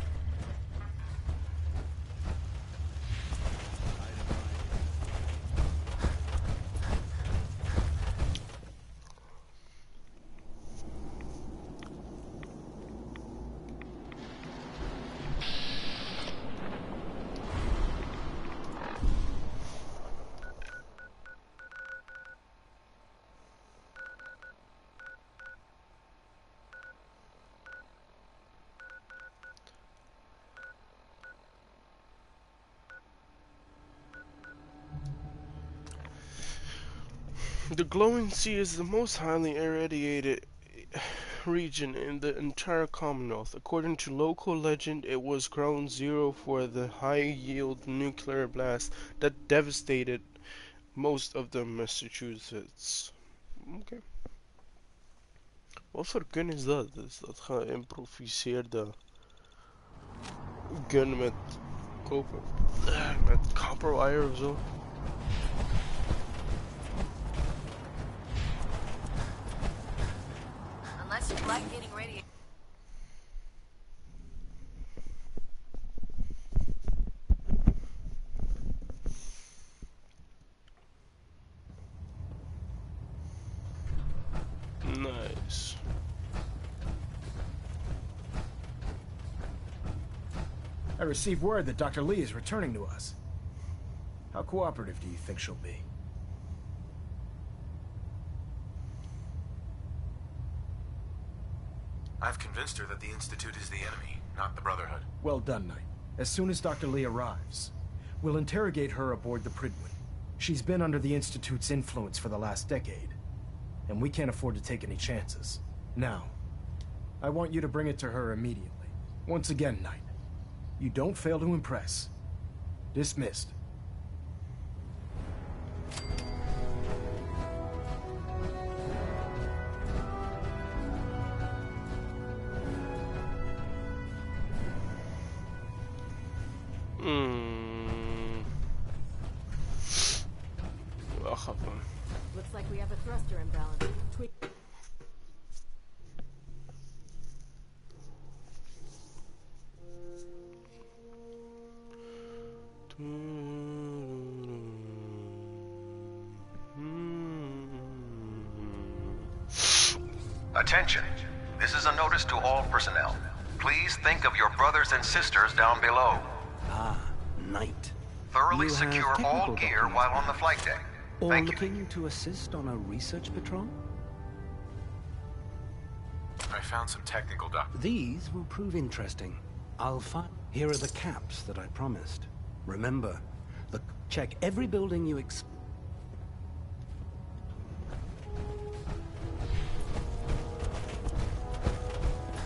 The glowing sea is the most highly irradiated region in the entire Commonwealth. According to local legend, it was ground zero for the high-yield nuclear blast that devastated most of the Massachusetts. Oké. Wat voor gun is dat? Is dat geïmproviseerde gun met koper? Met copper wire of zo? Unless you like getting ready. Nice. I received word that Dr. Lee is returning to us. How cooperative do you think she'll be? I've convinced her that the Institute is the enemy, not the Brotherhood. Well done, Knight. As soon as Dr. Lee arrives, we'll interrogate her aboard the Prydwen. She's been under the Institute's influence for the last decade, and we can't afford to take any chances. Now, I want you to bring it to her immediately. Once again, Knight, you don't fail to impress. Dismissed. Wacht even. Looks like we have a thruster imbalance. Tweak. Attention. This is a notice to all personnel. Please think of your brothers and sisters down below. Ah, Knight. Thoroughly You have secure all technical gear documents, while on the flight deck. Or Thank you. looking to assist on a research patrol? I found some technical documents. These will prove interesting. I'll find... Here are the caps that I promised. Remember, check every building you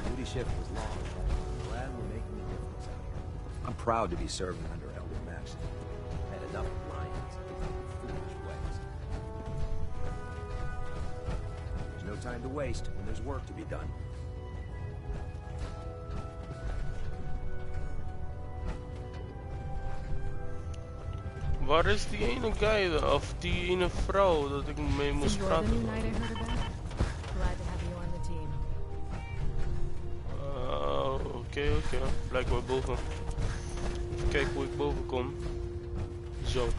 Duty shift was long. Glad we're making a difference out here. I'm proud to be serving under Elder Maxson. Had enough lions in foolish ways. There's no time to waste when there's work to be done. Waar is die ene guy of die ene vrouw dat ik mee moest So you're the new praten? knight I heard about? Glad to have you on the team. Oké. Blijkbaar boven. Even kijken hoe ik boven kom. Zo. What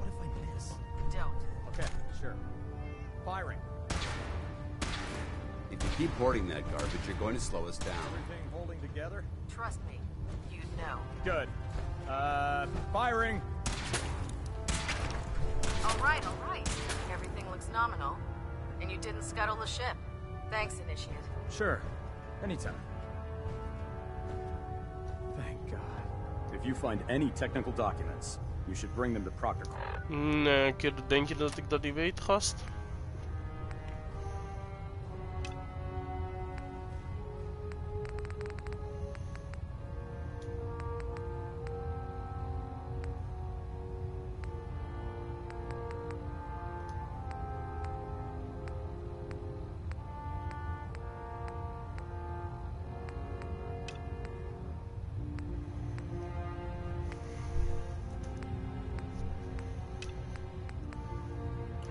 if I miss? Don't. Okay, sure. Firing. keep hoarding that garbage, you're going to slow us down. Everything holding together? Trust me, you'd know. Good. Firing! All right. Everything looks nominal. And you didn't scuttle the ship. Thanks, Initiate. Sure. Anytime. Thank God. If you find any technical documents, you should bring them to Proctor Call. Nee, denk je dat ik dat niet weet, gast?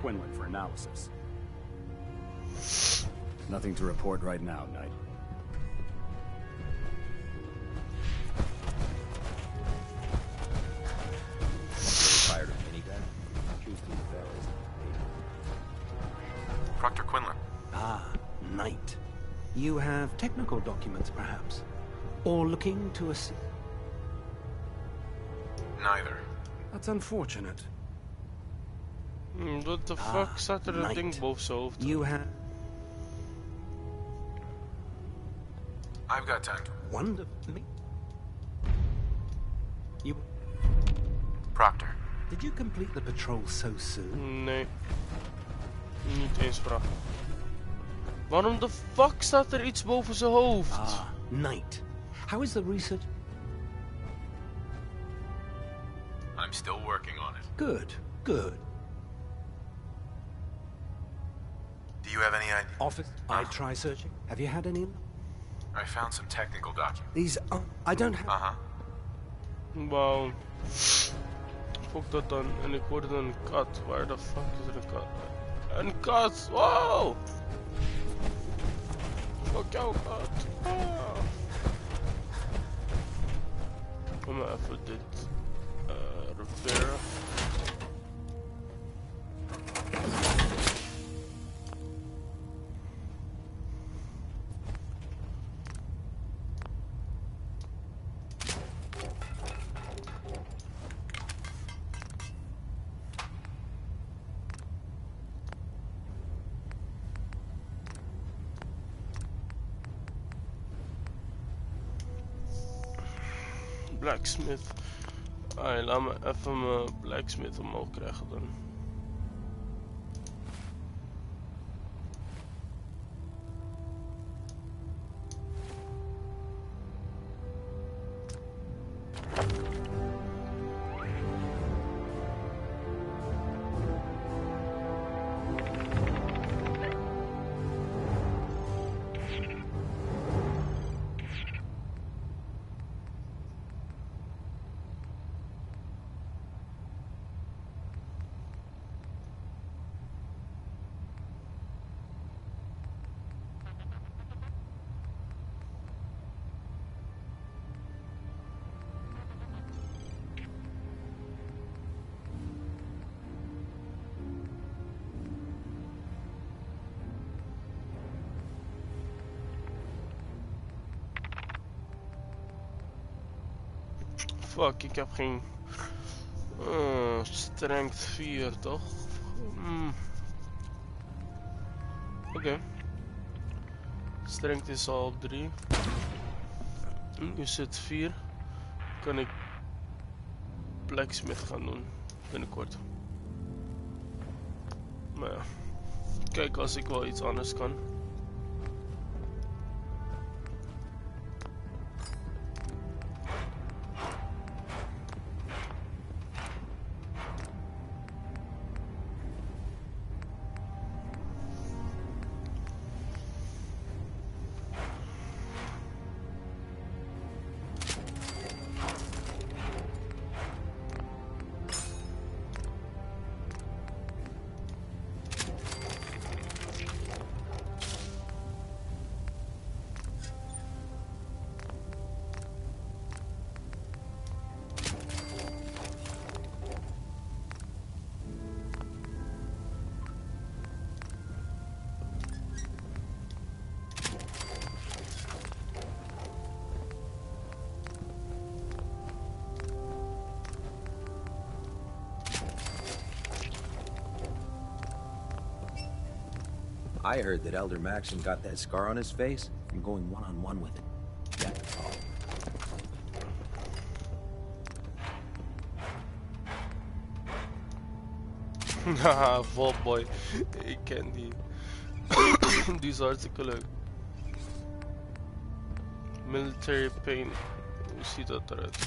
Quinlan for analysis. Nothing to report right now, Knight. Tired of minigun? Choose to fellas. Proctor Quinlan. Ah, Knight. You have technical documents, perhaps? Or looking to assist? Neither. That's unfortunate. What the fuck staat er een ding boven zijn hoofd? You have... I've got time. Wonderfully. You... Proctor. Did you complete the patrol so soon? Nee. Niet eens vraag. Waarom de fuck staat er iets boven zijn hoofd? Ah, Knight. How is the research? I'm still working on it. Good, good. Do you have any idea? Office, I try searching. Have you had any? I found some technical documents. These are... I don't have... Wauw. Fuck dat dan. En ik hoorde een kat. Waar de fuck is er een kat? Een kat! Wow! Fuck jou, kat. Ah. Kom maar even dit repairen. Blacksmith. Alright, laat me even mijn blacksmith omhoog krijgen dan. Fuck, ik heb geen strength 4 toch? Oké. Strength is al op 3. Nu zit 4. Kan ik blacksmith gaan doen binnenkort. Maar ja. Kijk als ik wel iets anders kan. I heard that Elder Maxson got that scar on his face from going one-on-one with it. That's all. Haha, Vault Boy. Ik ken die. Die is hartstikke leuk. Military Pain. Hoe ziet dat eruit?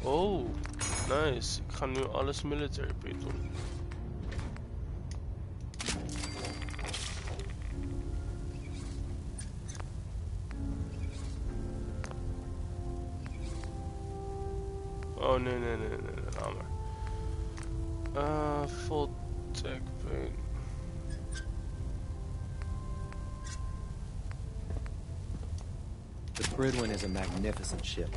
Oh, nice. Ik ga nu alles Military Pain doen. Oh nee, laat maar. Full tech paint. The Prydwen is a magnificent ship,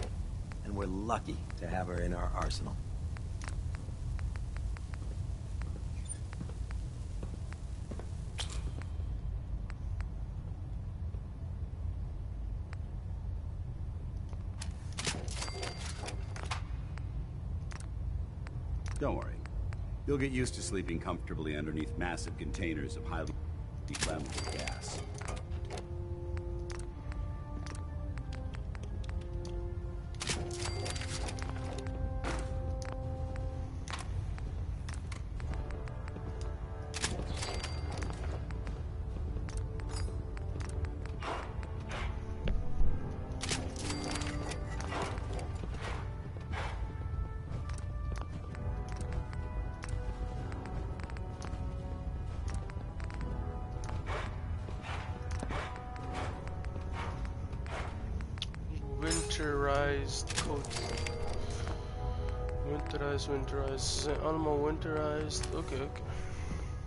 and we're lucky to have her in our arsenal. Don't worry. You'll get used to sleeping comfortably underneath massive containers of highly flammable gas. Winterized coat. Winterized. Ze zijn allemaal winterized. Okay.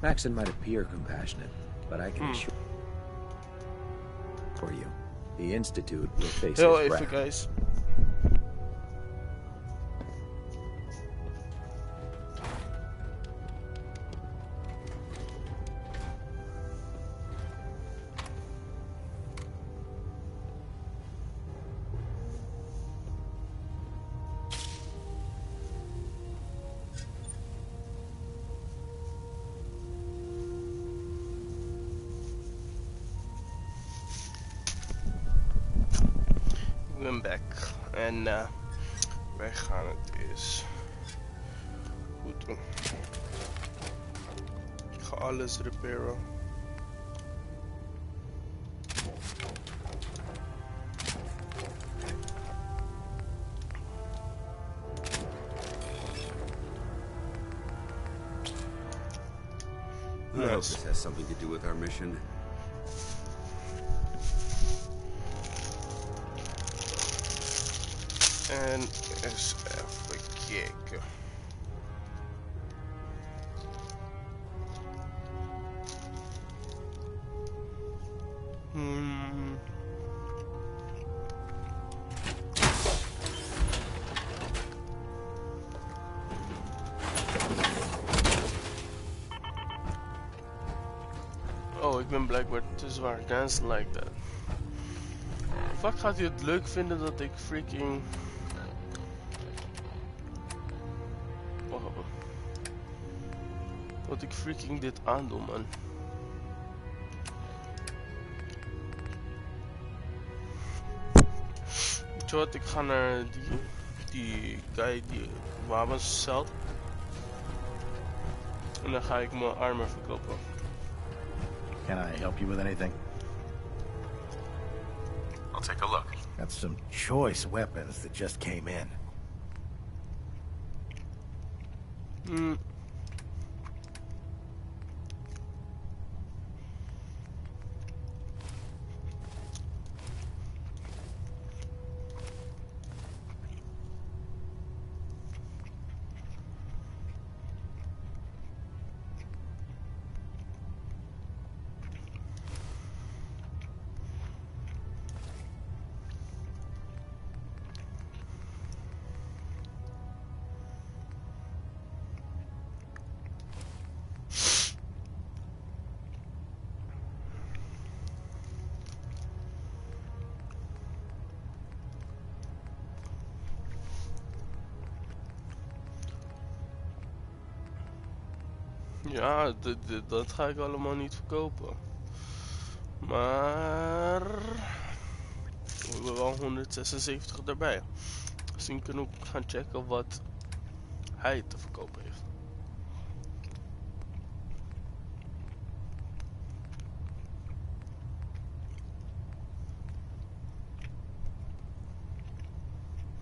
Maxson might appear compassionate, but I can assure you, the Institute will face Heel its even, wrath. guys. Ik ben back en wij gaan het eens goed doen. Ik ga alles repairen. I hope this has something to do with our mission. En eens even kijken. Oh, ik ben blijkbaar te zwaar. Dance like that. Vaak gaat hij het leuk vinden dat ik freaking... Dat ik freaking dit aandoe, man. Weet je wat, ik ga naar die guy die wapens zelt. En dan ga ik mijn armor verkopen. Can I help you with anything? I'll take a look. Got some choice weapons that just came in. Ja, dat ga ik allemaal niet verkopen. Maar we hebben wel 176 erbij. Misschien kunnen we gaan checken wat hij te verkopen heeft.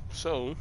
Zo.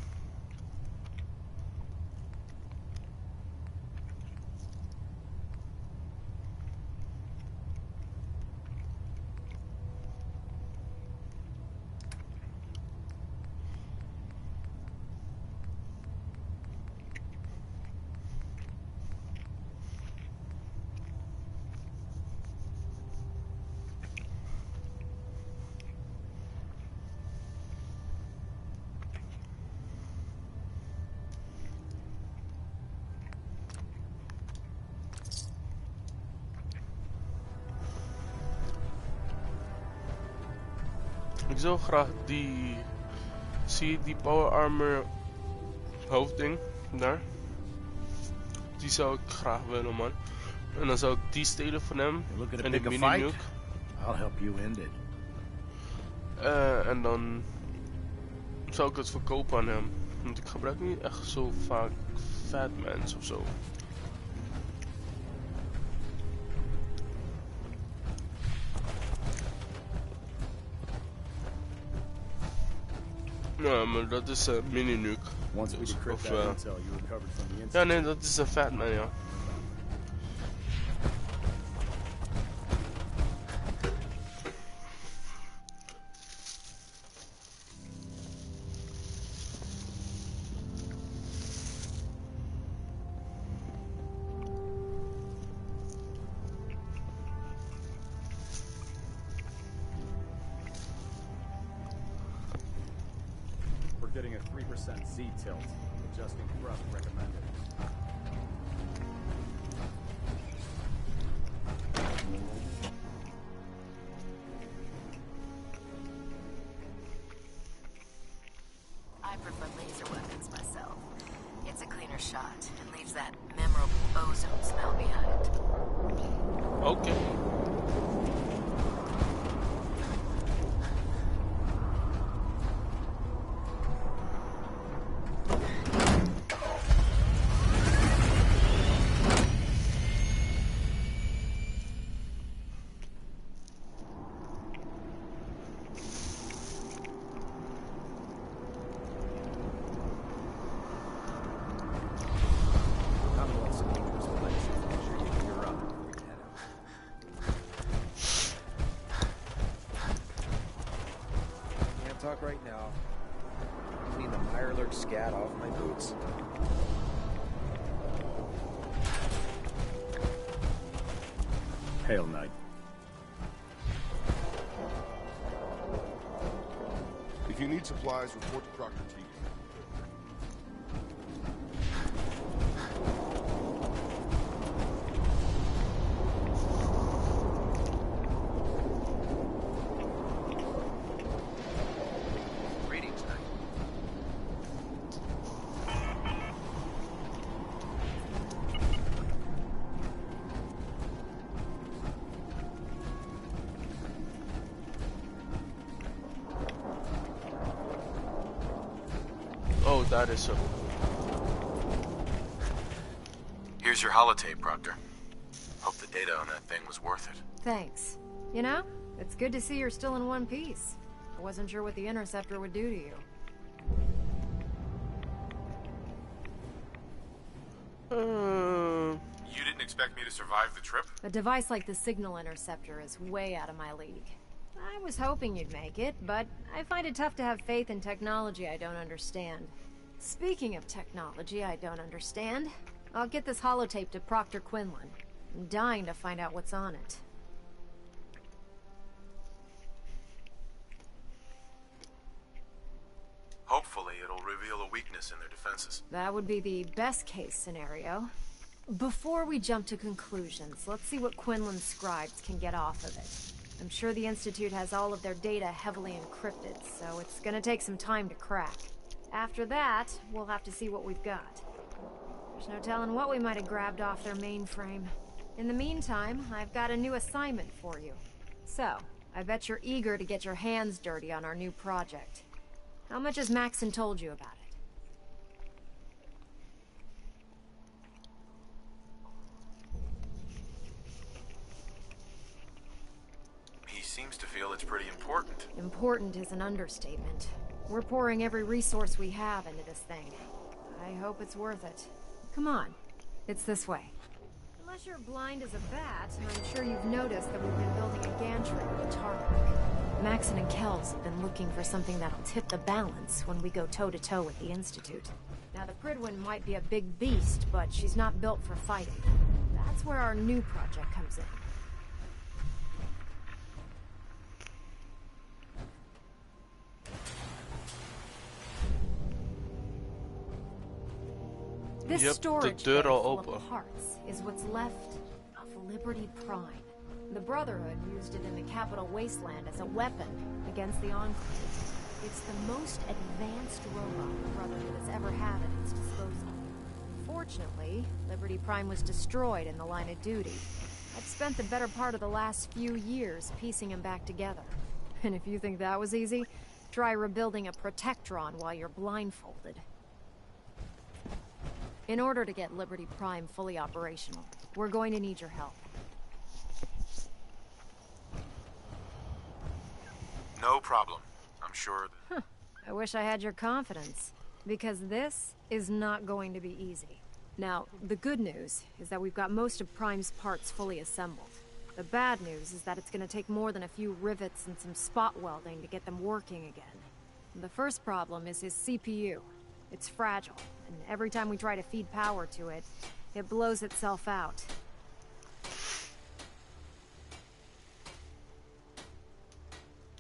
Ik zou graag die... Zie je die power armor hoofdding daar? Die zou ik graag willen, man. En dan zou ik die stelen van hem. En de mini-nuke. I'll help you end it. En dan zou ik het verkopen aan hem. Want ik gebruik niet echt zo vaak Fatmans of zo. Ja, maar dat is een mini-nuke. Dus, ja, nee, dat is een Fatman, ja. Getting a 3% Z tilt. Adjusting thrust recommended. I prefer laser weapons myself. It's a cleaner shot and leaves that memorable ozone smell behind. Okay. Talk right now. Clean the Mirelurk scat off my boots. Hail Knight. If you need supplies, report to Proctor Teague. Oh, that is so. Here's your holotape, Proctor. Hope the data on that thing was worth it. Thanks. You know, it's good to see you're still in one piece. I wasn't sure what the Interceptor would do to you. You didn't expect me to survive the trip? A device like the Signal Interceptor is way out of my league. I was hoping you'd make it, but I find it tough to have faith in technology I don't understand. Speaking of technology I don't understand, I'll get this holotape to Proctor Quinlan. I'm dying to find out what's on it. Hopefully it'll reveal a weakness in their defenses. That would be the best case scenario. Before we jump to conclusions, let's see what Quinlan's scribes can get off of it. I'm sure the Institute has all of their data heavily encrypted, so it's gonna take some time to crack. After that, we'll have to see what we've got. There's no telling what we might have grabbed off their mainframe. In the meantime, I've got a new assignment for you. So, I bet you're eager to get your hands dirty on our new project. How much has Maxon told you about it? He seems to feel it's pretty important. Important is an understatement. We're pouring every resource we have into this thing. I hope it's worth it. Come on. It's this way. Unless you're blind as a bat, I'm sure you've noticed that we've been building a gantry on the tarmac. Maxon and Kells have been looking for something that'll tip the balance when we go toe-to-toe with the Institute. Now, the Prydwen might be a big beast, but she's not built for fighting. That's where our new project comes in. This storage bay full of parts is what's left of Liberty Prime. The Brotherhood used it in the Capital Wasteland as a weapon against the Enclave. It's the most advanced robot the Brotherhood has ever had at its disposal. Fortunately, Liberty Prime was destroyed in the line of duty. I've spent the better part of the last few years piecing him back together. And if you think that was easy, try rebuilding a Protectron while you're blindfolded. In order to get Liberty Prime fully operational, we're going to need your help. No problem. I'm sure that... I wish I had your confidence, because this is not going to be easy. Now, the good news is that we've got most of Prime's parts fully assembled. The bad news is that it's going to take more than a few rivets and some spot welding to get them working again. The first problem is his CPU. It's fragile, and every time we try to feed power to it, it blows itself out.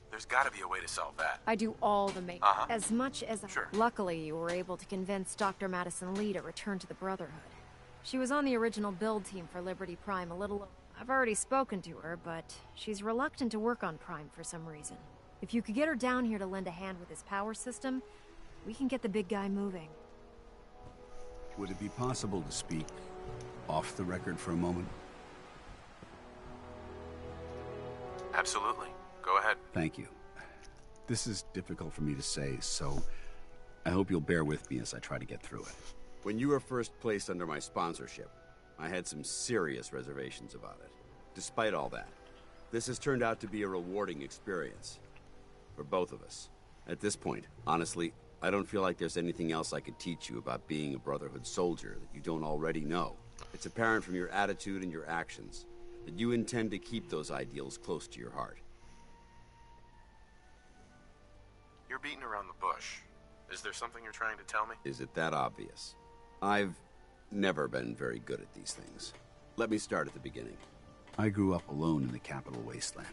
There's gotta be a way to solve that. I do all the maintenance, as much as... Sure. Luckily, you were able to convince Dr. Madison Lee to return to the Brotherhood. She was on the original build team for Liberty Prime a little... I've already spoken to her, but she's reluctant to work on Prime for some reason. If you could get her down here to lend a hand with his power system, we can get the big guy moving. Would it be possible to speak off the record for a moment? Absolutely. Go ahead. Thank you. This is difficult for me to say, so I hope you'll bear with me as I try to get through it. When you were first placed under my sponsorship, I had some serious reservations about it. Despite all that, this has turned out to be a rewarding experience for both of us. At this point, honestly, I don't feel like there's anything else I could teach you about being a Brotherhood soldier that you don't already know. It's apparent from your attitude and your actions that you intend to keep those ideals close to your heart. You're beating around the bush. Is there something you're trying to tell me? Is it that obvious? I've never been very good at these things. Let me start at the beginning. I grew up alone in the Capital Wasteland.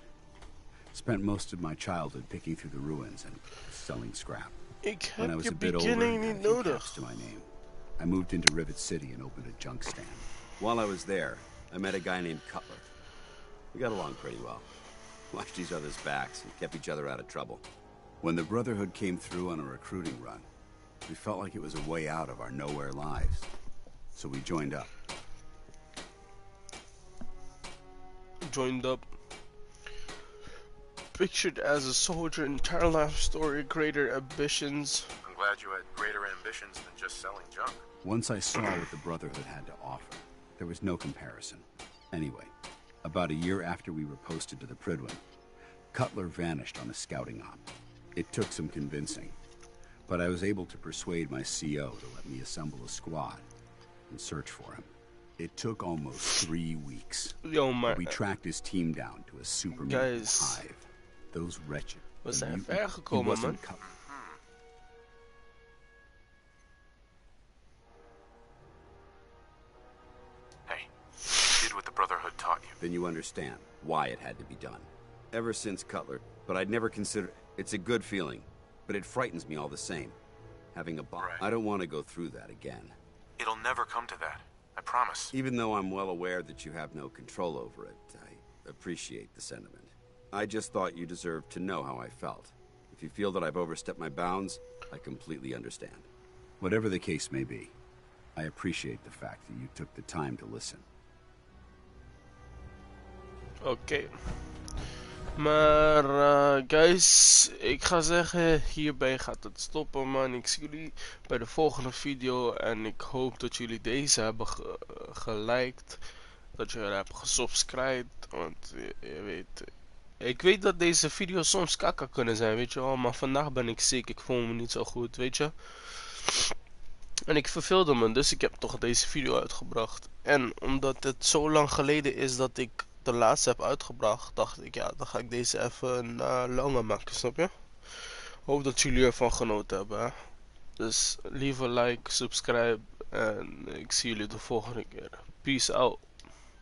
Spent most of my childhood picking through the ruins and selling scrap. When I was a bit older, I had a few caps to my name. I moved into Rivet City and opened a junk stand. While I was there, I met a guy named Cutler. We got along pretty well. Watched each other's backs and kept each other out of trouble. When the Brotherhood came through on a recruiting run, we felt like it was a way out of our nowhere lives. So we joined up. Joined up. Pictured as a soldier, entire life story, greater ambitions. I'm glad you had greater ambitions than just selling junk. Once I saw what the Brotherhood had to offer, there was no comparison. Anyway, about a year after we were posted to the Prydwen, Cutler vanished on a scouting op. It took some convincing, but I was able to persuade my CO to let me assemble a squad and search for him. It took almost 3 weeks. We tracked his team down to a supermutant hive. Those wretched. We zijn ver gekomen, man. Hey, you did what the Brotherhood taught you. Then you understand why it had to be done. Ever since Cutler, but I'd never considered... It's a good feeling, but it frightens me all the same. Having a bomb. Right. I don't want to go through that again. It'll never come to that. I promise. Even though I'm well aware that you have no control over it, I appreciate the sentiment. I just thought you deserved to know how I felt. If you feel that I've overstepped my bounds, I completely understand. Whatever the case may be, I appreciate the fact that you took the time to listen. Oké. Maar guys, ik ga zeggen, hierbij gaat het stoppen, man. Ik zie jullie bij de volgende video en ik hoop dat jullie deze hebben geliked, dat jullie hebben gesubscribed, want je weet, ik weet dat deze video's soms kakka kunnen zijn, weet je wel, maar vandaag ben ik ziek, ik voel me niet zo goed, weet je. En ik verveelde me, dus ik heb toch deze video uitgebracht. En omdat het zo lang geleden is dat ik de laatste heb uitgebracht, dacht ik, ja, dan ga ik deze even langer maken, snap je? Hoop dat jullie ervan genoten hebben, hè? Dus leave a like, subscribe en ik zie jullie de volgende keer. Peace out.